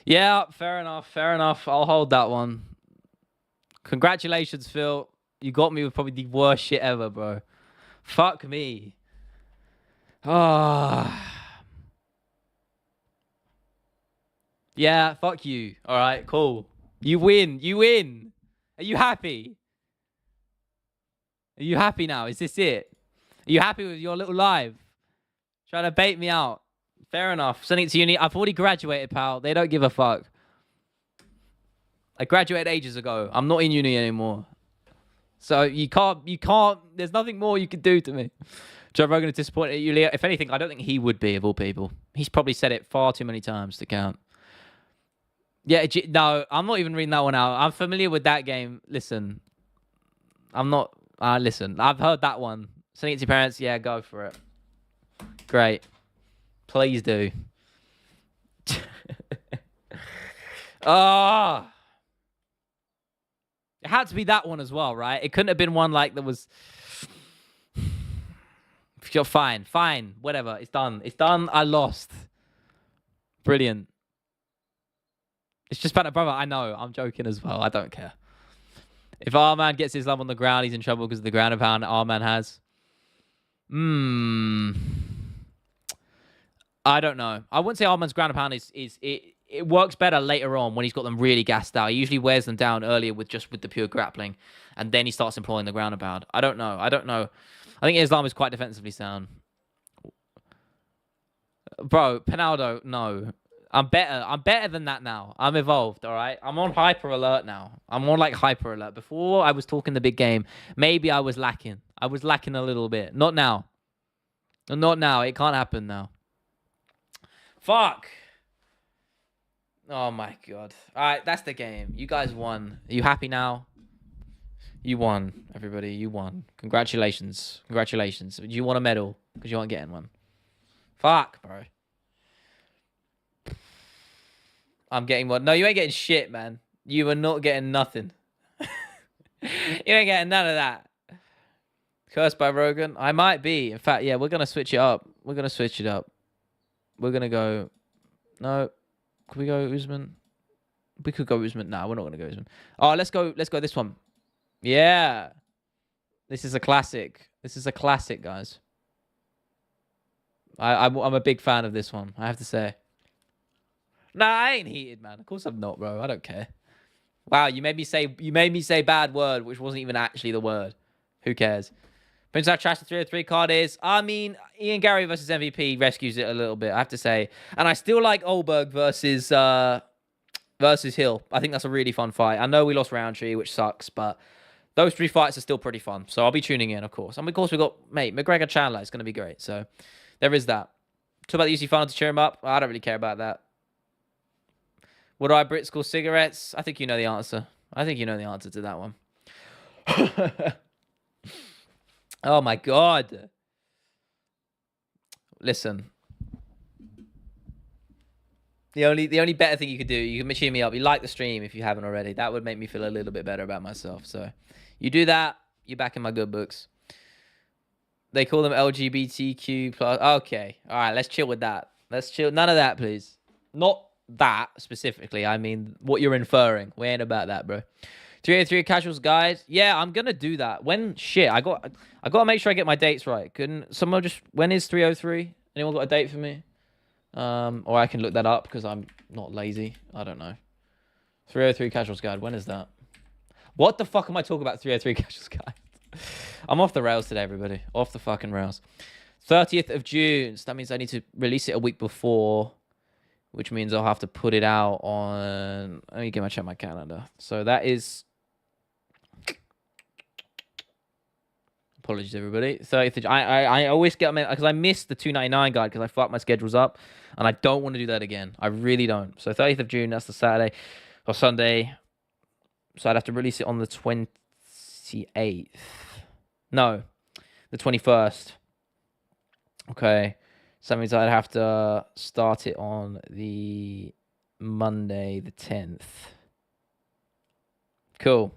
Yeah, fair enough. I'll hold that one. Congratulations, Phil. You got me with probably the worst shit ever, bro. Fuck me. Oh... Yeah, fuck you. All right, cool. You win. You win. Are you happy? Are you happy now? Is this it? Are you happy with your little live? Trying to bait me out. Fair enough. Sending it to uni. I've already graduated, pal. They don't give a fuck. I graduated ages ago. I'm not in uni anymore. So you can't, there's nothing more you can do to me. Joe Rogan is disappointed at you, Leo. If anything, I don't think he would be, of all people. He's probably said it far too many times to count. Yeah, no, I'm not even reading that one out. I'm familiar with that game. Listen, I'm not, listen, I've heard that one. Sending it to your parents, yeah, go for it. Great. Please do. Ah. It had to be that one as well, right? It couldn't have been one like that was... You're fine, whatever. It's done. It's done. I lost. Brilliant. It's just about a brother. I know. I'm joking as well. I don't care. If our man gets his love on the ground, he's in trouble because of the ground and pound our man has. I don't know. I wouldn't say our man's ground and pound it works better later on when he's got them really gassed out. He usually wears them down earlier with the pure grappling, and then he starts employing the ground and pound. I don't know. I think Islam is quite defensively sound. Bro, Pinaldo, no. I'm better than that now. I'm evolved, all right? I'm on hyper alert now. I'm on like hyper alert. Before I was talking the big game, maybe I was lacking. I was lacking a little bit. Not now. Not now. It can't happen now. Fuck. Oh my god. All right, that's the game. You guys won. Are you happy now? You won, everybody. You won. Congratulations. Congratulations. Do you want a medal? Because you aren't getting one. Fuck, bro. I'm getting one. No, you ain't getting shit, man. You are not getting nothing. You ain't getting none of that. Cursed by Rogan? I might be. In fact, yeah, we're going to switch it up. We're going to switch it up. We're going to go... No. Could we go Usman? We could go Usman. Nah, we're not going to go Usman. Oh, let's go this one. Yeah. This is a classic. This is a classic, guys. I'm a big fan of this one, I have to say. Nah, I ain't heated, man. Of course I'm not, bro. I don't care. Wow, you made me say bad word, which wasn't even actually the word. Who cares? Depends how trash the 303 card is. I mean, Ian Gary versus MVP rescues it a little bit, I have to say. And I still like Olberg versus Hill. I think that's a really fun fight. I know we lost Roundtree, which sucks, but those three fights are still pretty fun. So I'll be tuning in, of course. And of course, we got, mate, McGregor Chandler. It's going to be great. So there is that. Talk about the UC final to cheer him up. I don't really care about that. What do I Brits call cigarettes? I think you know the answer. I think you know the answer to that one. Oh my god. Listen. The only better thing you could do, you can cheer me up. You like the stream if you haven't already. That would make me feel a little bit better about myself. So you do that, you're back in my good books. They call them LGBTQ+. Okay. All right, let's chill with that. Let's chill. None of that, please. Not that specifically. I mean, what you're inferring. We ain't about that, bro. 383 Casuals Guide. Yeah, I'm going to do that. When? Shit, I got to make sure I get my dates right. Couldn't someone just... When is 303? Anyone got a date for me? Or I can look that up because I'm not lazy. I don't know. 303 Casuals Guide. When is that? What the fuck am I talking about 303 Casuals Guide? I'm off the rails today, everybody. Off the fucking rails. 30th of June. So that means I need to release it a week before, which means I'll have to put it out on... Let me check my calendar. So that is... Apologies, everybody. 30th of June. I always get... Because I missed the 299 guide because I fucked my schedules up. And I don't want to do that again. I really don't. So 30th of June, that's the Saturday or Sunday. So I'd have to release it on the 28th. No, the 21st. Okay. So that means I'd have to start it on the Monday, the 10th. Cool.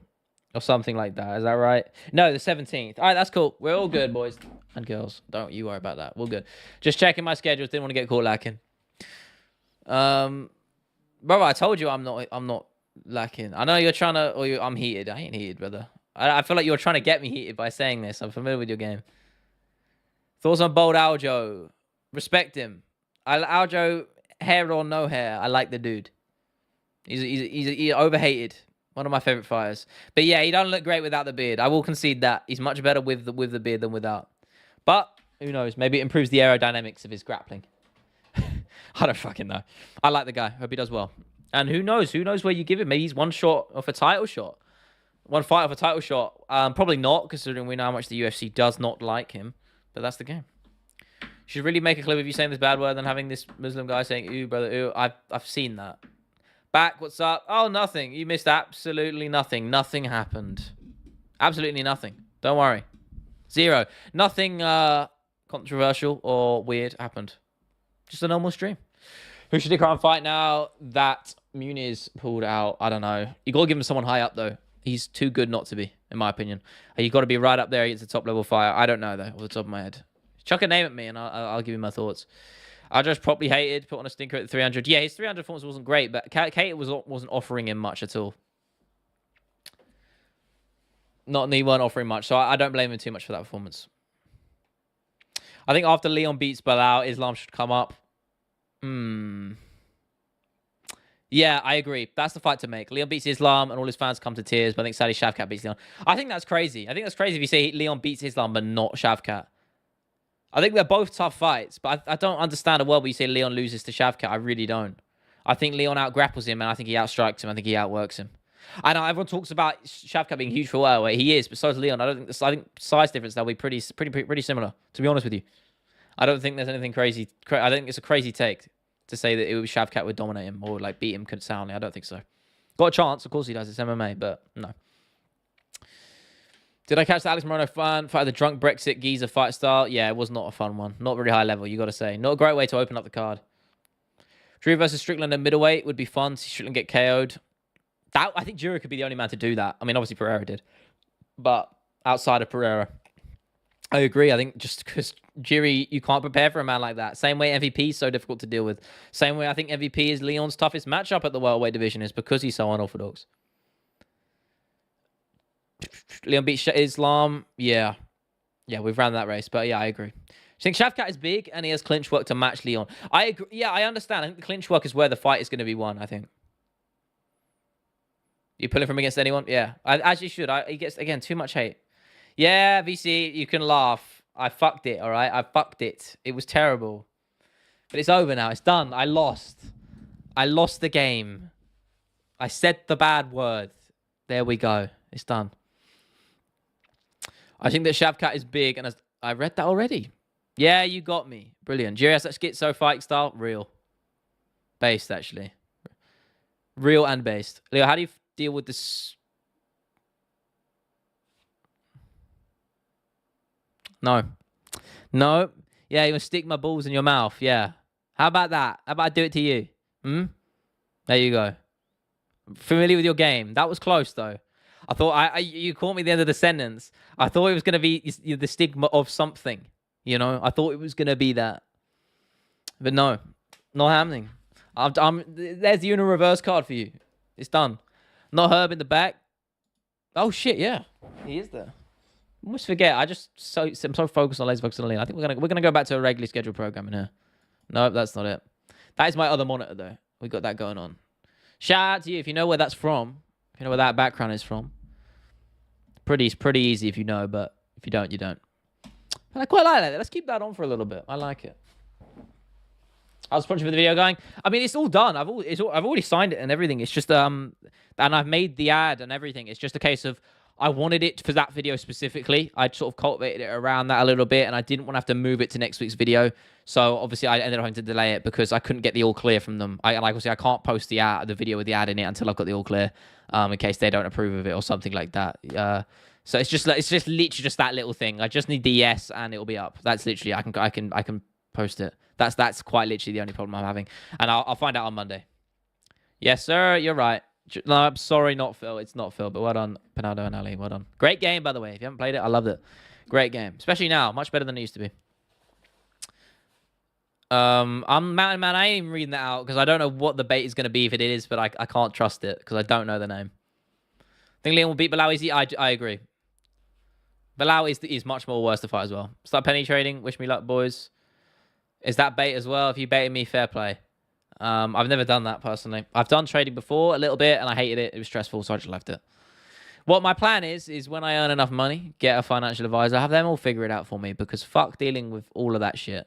Or something like that. Is that right? No, the 17th. All right, that's cool. We're all good, boys and girls. Don't you worry about that. We're good. Just checking my schedules. Didn't want to get caught lacking. Brother, I told you I'm not lacking. I know you're trying to... I'm heated. I ain't heated, brother. I feel like you're trying to get me heated by saying this. I'm familiar with your game. Thoughts on Bold Aljo? Respect him. Aljo, hair or no hair, I like the dude. He's overhated. One of my favorite fighters. But yeah, he doesn't look great without the beard. I will concede that. He's much better with the beard than without. But who knows? Maybe it improves the aerodynamics of his grappling. I don't fucking know. I like the guy. Hope he does well. And who knows? Who knows where you give him? Maybe he's one shot off a title shot. One fight off a title shot. Probably not, considering we know how much the UFC does not like him. But that's the game. You should really make a clip of you saying this bad word than having this Muslim guy saying, ooh, brother, ooh. I've seen that. Back, what's up? Oh, nothing. You missed absolutely nothing. Nothing happened. Absolutely nothing. Don't worry. Zero. Nothing controversial or weird happened. Just a normal stream. Who should Ikram fight now that Muniz pulled out? I don't know. You got to give him someone high up, though. He's too good not to be, in my opinion. You got to be right up there against a top-level fighter. I don't know, though, off the top of my head. Chuck a name at me, and I'll give you my thoughts. I just probably hated, put on a stinker at the 300. Yeah, his 300 performance wasn't great, but Kate wasn't offering him much at all. He weren't offering much, so I don't blame him too much for that performance. I think after Leon beats Bilal, Islam should come up. Yeah, I agree. That's the fight to make. Leon beats Islam, and all his fans come to tears, but I think sadly Shavkat beats Leon. I think that's crazy. I think that's crazy if you say Leon beats Islam, but not Shavkat. I think they're both tough fights, but I don't understand a world where you say Leon loses to Shavkat. I really don't. I think Leon out-grapples him, and I think he outstrikes him. I think he outworks him. I know everyone talks about Shavkat being huge for welterweight. He is, but so is Leon. I think size difference they'll be pretty similar. To be honest with you, I don't think there's anything crazy. I think it's a crazy take to say that it was Shavkat would dominate him or like beat him soundly. I don't think so. Got a chance, of course he does. It's MMA, but no. Did I catch the Alex Morono fight of the drunk Brexit geezer fight style? Yeah, it was not a fun one. Not very high level, you got to say. Not a great way to open up the card. Drew versus Strickland at middleweight would be fun. See Strickland get KO'd. I think Drew could be the only man to do that. I mean, obviously Pereira did. But outside of Pereira, I agree. I think just because Jiri, you can't prepare for a man like that. Same way MVP is so difficult to deal with. Same way I think MVP is Leon's toughest matchup at the welterweight division is because he's so unorthodox. Leon beats Islam. Yeah, we've ran that race. But yeah, I agree. I think Shavkat is big and he has clinch work to match Leon. I agree. Yeah, I understand. I think the clinch work is where the fight is going to be won, I think. You pulling from against anyone? Yeah, as you should. He gets, again, too much hate. Yeah, VC, you can laugh. I fucked it, all right? I fucked it. It was terrible. But it's over now. It's done. I lost. I lost the game. I said the bad word. There we go. It's done. I think that Shavkat is big, and I read that already. Yeah, you got me. Brilliant. Jerry has that schizo fight style. Real. Based, actually. Real and based. Leo, how do you deal with this? No. No. Yeah, you're going to stick my balls in your mouth. Yeah. How about that? How about I do it to you? There you go. Familiar with your game. That was close, though. I thought you caught me at the end of the sentence. I thought it was going to be the stigma of something. You know, I thought it was going to be that. But no, not happening. There's the Uno reverse card for you. It's done. Not Herb in the back. Oh, shit, yeah. He is there. I almost forget. I'm so focused on laser focus on Lean. I think we're gonna go back to a regularly scheduled program in here. No, that's not it. That is my other monitor, though. We got that going on. Shout out to you if you know where that's from. If you know where that background is from. Pretty easy if you know, but if you don't, you don't. But I quite like that. Let's keep that on for a little bit. I like it. I was punching for the video going. I mean, it's all done. I've already signed it and everything. It's just and I've made the ad and everything. It's just a case of I wanted it for that video specifically. I'd sort of cultivated it around that a little bit, and I didn't want to have to move it to next week's video. So obviously, I ended up having to delay it because I couldn't get the all clear from them. I can't post the video with the ad in it until I've got the all clear, in case they don't approve of it or something like that. So it's literally just that little thing. I just need the yes, and it'll be up. That's literally I can post it. That's quite literally the only problem I'm having, and I'll find out on Monday. Yes, sir. You're right. No, I'm sorry, not Phil. It's not Phil, but well done, Pinaldo and Ali. Well done. Great game, by the way. If you haven't played it, I loved it. Great game, especially now. Much better than it used to be. I'm Mountain Man. I ain't even reading that out because I don't know what the bait is going to be if it is, but I can't trust it because I don't know the name. I think Leon will beat Bilal easy. I agree. Bilal is much more worse to fight as well. Start penny trading. Wish me luck, boys. Is that bait as well? If you baited me, fair play. I've never done that personally. I've done trading before a little bit, and I hated it. It was stressful, so I just left it. What my plan is when I earn enough money, get a financial advisor, have them all figure it out for me, because fuck dealing with all of that shit.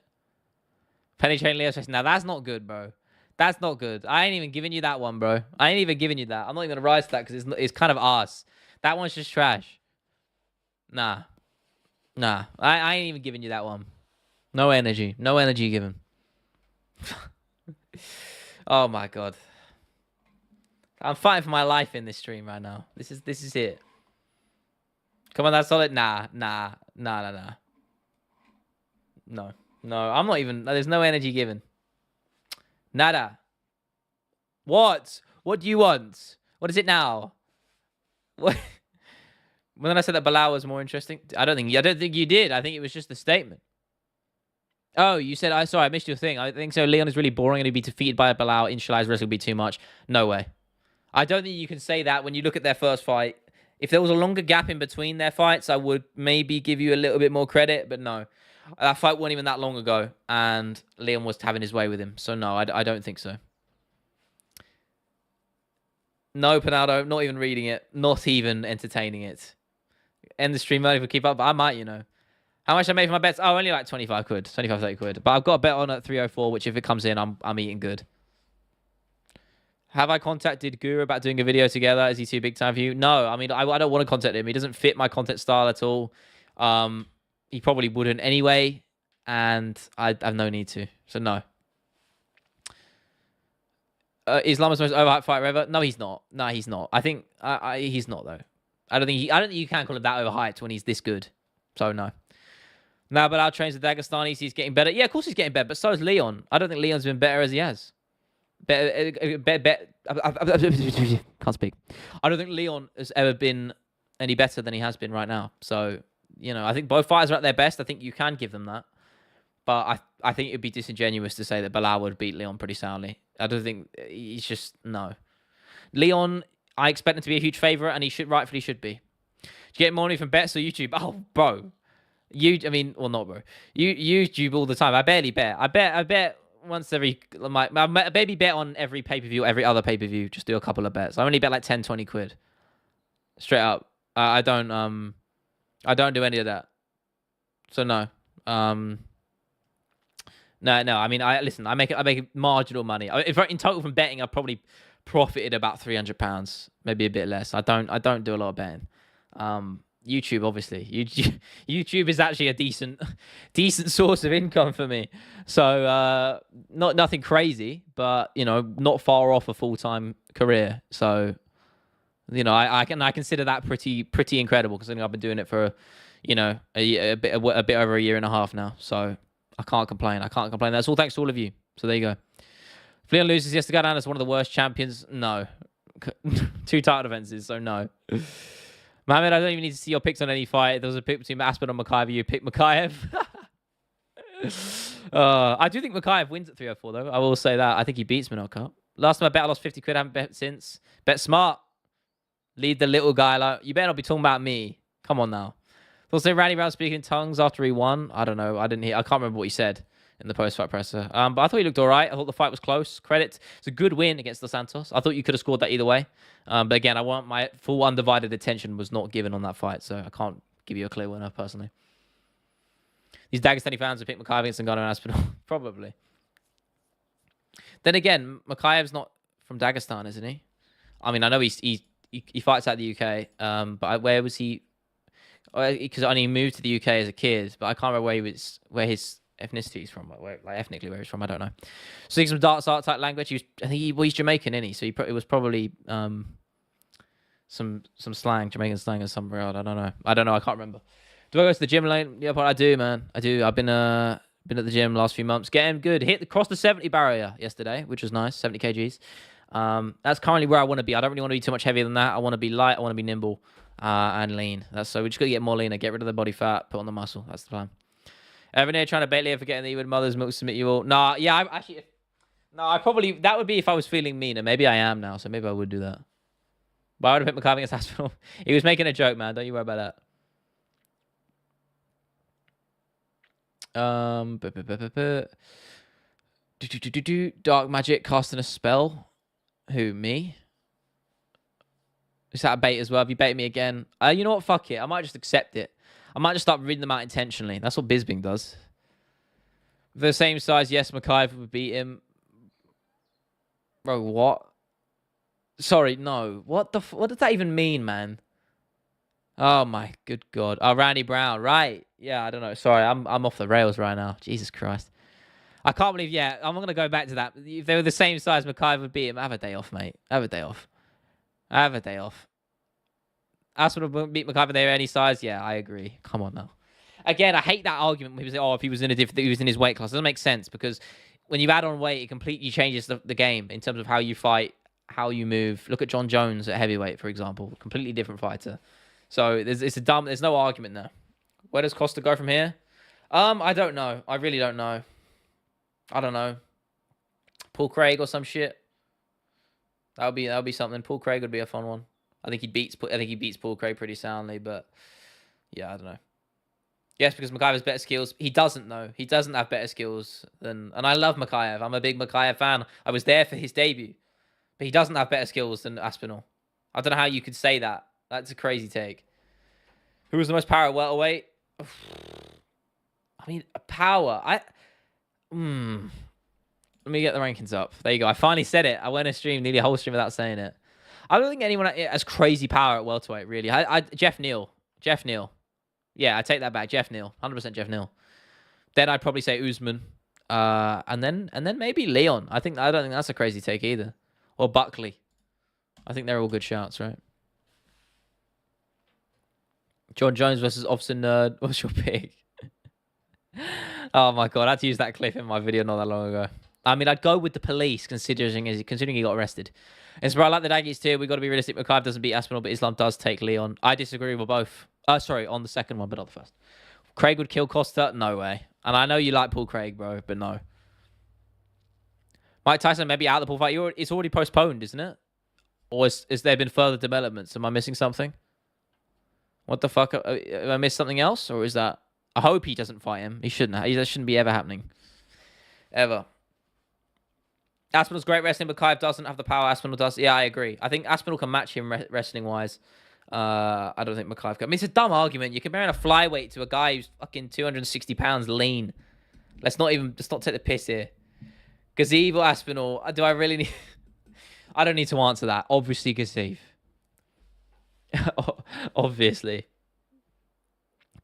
Penny Chain Leo says, now that's not good, bro. That's not good. I ain't even giving you that one, bro. I ain't even giving you that. I'm not even going to rise to that because it's kind of arse. That one's just trash. Nah. I ain't even giving you that one. No energy. No energy given. Oh, my God. I'm fighting for my life in this stream right now. This is it. Come on, that's solid. Nah. No. I'm not even. There's no energy given. Nada. What? What do you want? What is it now? What? When I said that Bilal was more interesting, I don't think you did. I think it was just a statement. Oh, you said sorry, I missed your thing. I think so. Leon is really boring and he'd be defeated by a Bilal. Inshallah, his risk would be too much. No way. I don't think you can say that when you look at their first fight. If there was a longer gap in between their fights, I would maybe give you a little bit more credit, but no. That fight wasn't even that long ago, and Leon was having his way with him. So no, I don't think so. No, Pinaldo, not even reading it, not even entertaining it. End the stream early if we keep up, but I might, you know. How much I made for my bets? Oh, only like 25 quid, 25, 30 quid. But I've got a bet on at 304, which if it comes in, I'm eating good. Have I contacted Guru about doing a video together? Is he too big time for you? No, I mean, I don't want to contact him. He doesn't fit my content style at all. He probably wouldn't anyway, and I have no need to. So no. Islam is the most overhyped fighter ever. No, he's not. No, he's not. I think he's not though. I don't think you can call him that overhyped when he's this good. So no. Now, but our trains with Dagestanis, he's getting better. Yeah, of course he's getting better, but so is Leon. I don't think Leon's been better as he has. Better. Can't speak. I don't think Leon has ever been any better than he has been right now. So, you know, I think both fighters are at their best. I think you can give them that. But I think it would be disingenuous to say that Bilal would beat Leon pretty soundly. I don't think he's just no. Leon, I expect him to be a huge favorite, and he rightfully should be. Do you get money from bets or YouTube? Oh, bro, not bro. YouTube all the time. I barely bet. I bet once every my baby bet on every pay-per-view, every other pay-per-view. Just do a couple of bets. I only bet like 10, 20 quid. Straight up. I don't do any of that. So no. No. I mean, I make marginal money. If in total from betting, I probably profited about £300, maybe a bit less. I don't do a lot of betting. YouTube, obviously, YouTube is actually a decent source of income for me. So nothing crazy, but you know, not far off a full-time career. So you know, I consider that pretty incredible, considering I've been doing it for a bit over a year and a half now. So I can't complain. That's all thanks to all of you. So there you go. If Leon loses, he has to go down as one of the worst champions. No. 2 title defenses, so no. Mohammed, I don't even need to see your picks on any fight. There was a pick between Aspen and Makhachev. You picked Makhachev. I do think Makhachev wins at 304, though. I will say that. I think he beats Minot. Last time I bet, I lost 50 quid. I haven't bet since. Bet smart. Lead the little guy. Like, you better not be talking about me. Come on now. Also, Randy Brown speaking in tongues after he won. I don't know. I can't remember what he said in the post-fight presser. But I thought he looked all right. I thought the fight was close. Credit. It's a good win against Dos Santos. I thought you could have scored that either way. But again, my full undivided attention was not given on that fight, so I can't give you a clear winner personally. These Dagestani fans have picked Makhachev against Ngannou and Aspinall. Probably. Then again, Makhachev's not from Dagestan, isn't he? I mean, I know he fights out the UK, but where was he? Because I only moved to the UK as a kid, but I can't remember where his ethnicity is from, ethnically where he's from. I don't know. So some darts art type language. He's Jamaican, isn't he? So it was probably some slang, Jamaican slang or somewhere else. I don't know. I can't remember. Do I go to the gym lane? Yeah, but I do, man. I do. I've been at the gym last few months, getting good. Crossed the 70 barrier yesterday, which was nice. 70 kgs. That's currently where I want to be. I don't really want to be too much heavier than that. I want to be light. I want to be nimble and lean. So we just got to get more leaner, get rid of the body fat, put on the muscle. That's the plan. Evan here trying to bait Leo for getting that you would mother's milk submit you all. Nah, yeah, that would be if I was feeling meaner. Maybe I am now, so maybe I would do that. But I would have put Makhachev against Aspinall. He was making a joke, man. Don't you worry about that. Dark magic, casting a spell. Who, me? Is that a bait as well? Have you baited me again? You know what? Fuck it. I might just accept it. I might just start reading them out intentionally. That's what Bisping does. For the same size, yes, Makhachev would beat him. Bro, what? Sorry, no. What does that even mean, man? Oh my good God. Oh, Randy Brown, right? Yeah, I don't know. Sorry, I'm off the rails right now. Jesus Christ. I can't believe. Yeah, I'm gonna go back to that. If they were the same size, Makhachev would beat him. Have a day off, mate. Have a day off. Have a day off. Aspinall would beat Makhachev if they were any size. Yeah, I agree. Come on now. Again, I hate that argument. When people say, "Oh, if he was in his weight class," it doesn't make sense because when you add on weight, it completely changes the game in terms of how you fight, how you move. Look at John Jones at heavyweight, for example. Completely different fighter. So there's no argument there. Where does Costa go from here? I don't know. I really don't know. I don't know. Paul Craig or some shit. That would be something. Paul Craig would be a fun one. I think he beats Paul Craig pretty soundly, but yeah, I don't know. Yes, because Makhachev has better skills. He doesn't though. He doesn't have better skills and I love Makhachev. I'm a big Makhachev fan. I was there for his debut, but he doesn't have better skills than Aspinall. I don't know how you could say that. That's a crazy take. Who was the most power at welterweight? I mean, power. Let me get the rankings up. There you go. I finally said it. I went a stream, nearly a whole stream without saying it. I don't think anyone has crazy power at welterweight, really. Jeff Neal. Yeah, I take that back. Jeff Neal. 100% Jeff Neal. Then I'd probably say Usman. And then maybe Leon. I don't think that's a crazy take either. Or Buckley. I think they're all good shouts, right? John Jones versus Officer Nerd. What's your pick? Oh my God, I had to use that clip in my video not that long ago. I mean, I'd go with the police considering he got arrested. It's right, I like the Daggies too. We got to be realistic. Makhachev doesn't beat Aspinall, but Islam does take Leon. I disagree with both. Sorry, on the second one, but not the first. Craig would kill Costa? No way. And I know you like Paul Craig, bro, but no. Mike Tyson maybe out of the Paul fight. It's already postponed, isn't it? Or is there been further developments? Am I missing something? What the fuck? Have I missed something else? Or is that... I hope he doesn't fight him. He shouldn't. That shouldn't be ever happening. Ever. Aspinall's great wrestling, but Makhachev doesn't have the power Aspinall does. Yeah, I agree. I think Aspinall can match him wrestling-wise. I don't think Makhachev can. I mean, it's a dumb argument. You're comparing a flyweight to a guy who's fucking 260 pounds lean. Let's not take the piss here. Gazeev or Aspinall? Do I really need... I don't need to answer that. Obviously, Gazeev. Obviously.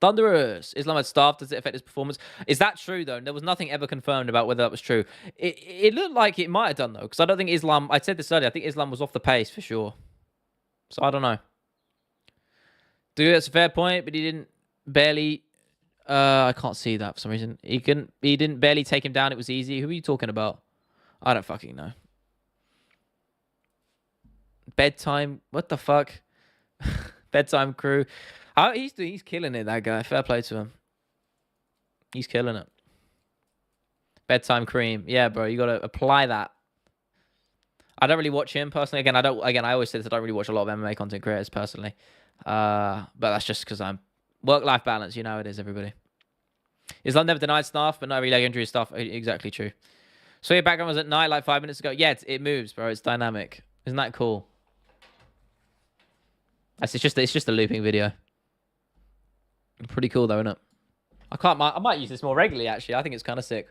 Thunderous. Islam had staff. Does it affect his performance? Is that true, though? There was nothing ever confirmed about whether that was true. It looked like it might have done, though, because I don't think Islam... I said this earlier. I think Islam was off the pace, for sure. So, I don't know. Dude, that's a fair point, but he didn't barely... I can't see that for some reason. He didn't barely take him down. It was easy. Who are you talking about? I don't fucking know. Bedtime. What the fuck? Bedtime crew. He's killing it, that guy. Fair play to him. He's killing it. Bedtime cream. Yeah, bro. You got to apply that. I don't really watch him personally. Again, I always say this. I don't really watch a lot of MMA content creators personally. But that's just because I'm work-life balance. You know how it is, everybody. Islam never denied staff, but no releg injury stuff. Exactly true. So your background was at night like 5 minutes ago. Yeah, it moves, bro. It's dynamic. Isn't that cool? It's just a looping video. Pretty cool though, isn't it? I might use this more regularly actually. I think it's kind of sick.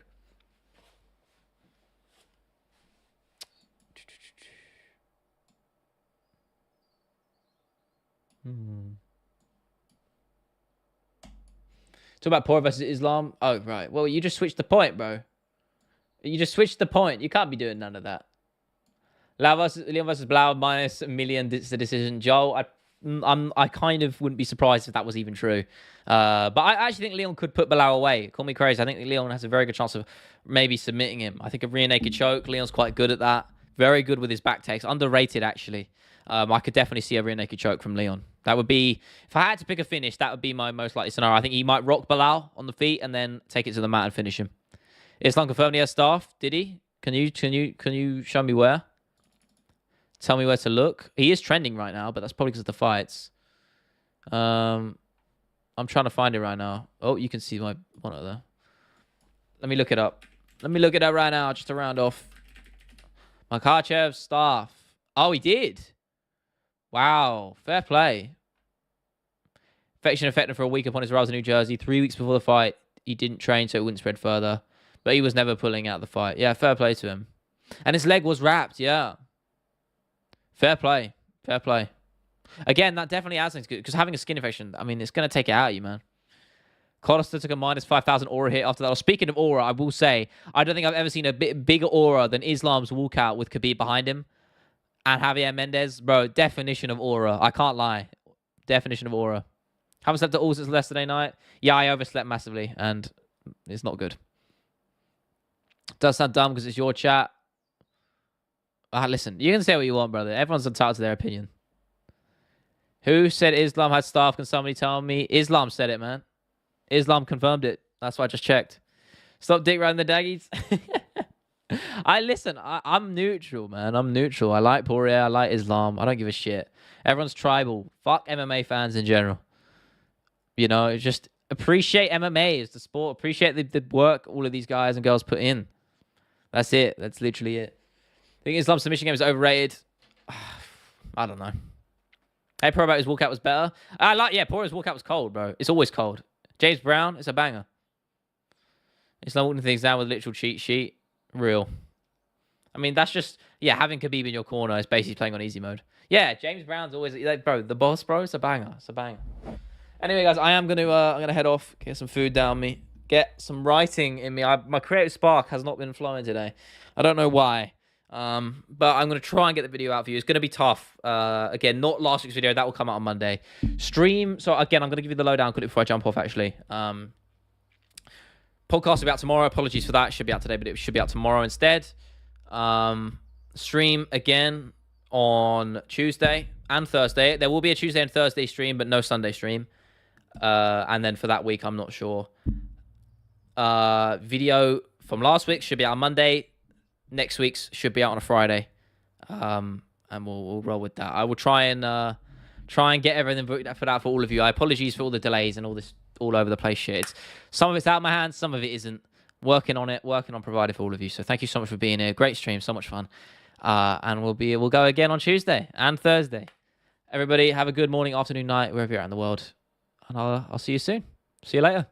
Talk about Poirier versus Islam. Oh right. Well, you just switched the point, bro. You just switched the point. You can't be doing none of that. Leon versus Blau minus a million. It's the decision. Joel, I kind of wouldn't be surprised if that was even true. But I actually think Leon could put Bilal away. Call me crazy. I think Leon has a very good chance of maybe submitting him. I think a rear naked choke. Leon's quite good at that. Very good with his back takes. Underrated, actually. I could definitely see a rear naked choke from Leon. That would be... If I had to pick a finish, that would be my most likely scenario. I think he might rock Bilal on the feet and then take it to the mat and finish him. Islam confirmed he has staff. Did he? Can you show me where? Tell me where to look. He is trending right now, but that's probably because of the fights. I'm trying to find it right now. Oh, you can see my one over there. Let me look it up. Let me look at that right now, just to round off. Makhachev staff. Oh, he did. Wow. Fair play. Infection affected for a week upon his arrival in New Jersey. 3 weeks before the fight, he didn't train so it wouldn't spread further. But he was never pulling out the fight. Yeah, fair play to him. And his leg was wrapped, yeah. Fair play. Fair play. Again, that definitely adds things, because having a skin infection, I mean, it's going to take it out of you, man. Costa took a minus 5,000 aura hit after that. Well, speaking of aura, I will say, I don't think I've ever seen a bit bigger aura than Islam's walkout with Khabib behind him. And Javier Mendez, bro, definition of aura. I can't lie. Definition of aura. Haven't slept at all since yesterday night. Yeah, I overslept massively, and it's not good. Does sound dumb because it's your chat. Listen, you can say what you want, brother. Everyone's entitled to their opinion. Who said Islam had staff? Can somebody tell me? Islam said it, man. Islam confirmed it. That's why I just checked. Stop dick riding the daggies. I'm neutral, man. I'm neutral. I like Poirier. I like Islam. I don't give a shit. Everyone's tribal. Fuck MMA fans in general. You know, just appreciate MMA as the sport. Appreciate the work all of these guys and girls put in. That's it. That's literally it. I think Islam's submission game is overrated. I don't know. Hey, Pro about his walkout was better. Poirier's walkout was cold, bro. It's always cold. James Brown, it's a banger. Islam walking things down with a literal cheat sheet. Real. I mean, that's just, having Khabib in your corner is basically playing on easy mode. Yeah, James Brown's always, bro, the boss, bro, it's a banger. It's a banger. Anyway, guys, I'm gonna head off, get some food down me, get some writing in me. My creative spark has not been flowing today. I don't know why. But I'm going to try and get the video out for you. It's going to be tough. Again, not last week's video. That will come out on Monday. Stream. So, again, I'm going to give you the lowdown quickly before I jump off, actually. Podcast will be out tomorrow. Apologies for that. It should be out today, but it should be out tomorrow instead. Stream, again, on Tuesday and Thursday. There will be a Tuesday and Thursday stream, but no Sunday stream. And then for that week, I'm not sure. Video from last week should be out on Monday. Next week's should be out on a Friday, and we'll roll with that. I will try and get everything put out for all of you. I apologize for all the delays and all this all over the place shit. Some of it's out of my hands, some of it isn't. Working on it, working on providing for all of you. So thank you so much for being here. Great stream, so much fun. And we'll go again on Tuesday and Thursday. Everybody have a good morning, afternoon, night, wherever you're at in the world, and I'll see you soon. See you later.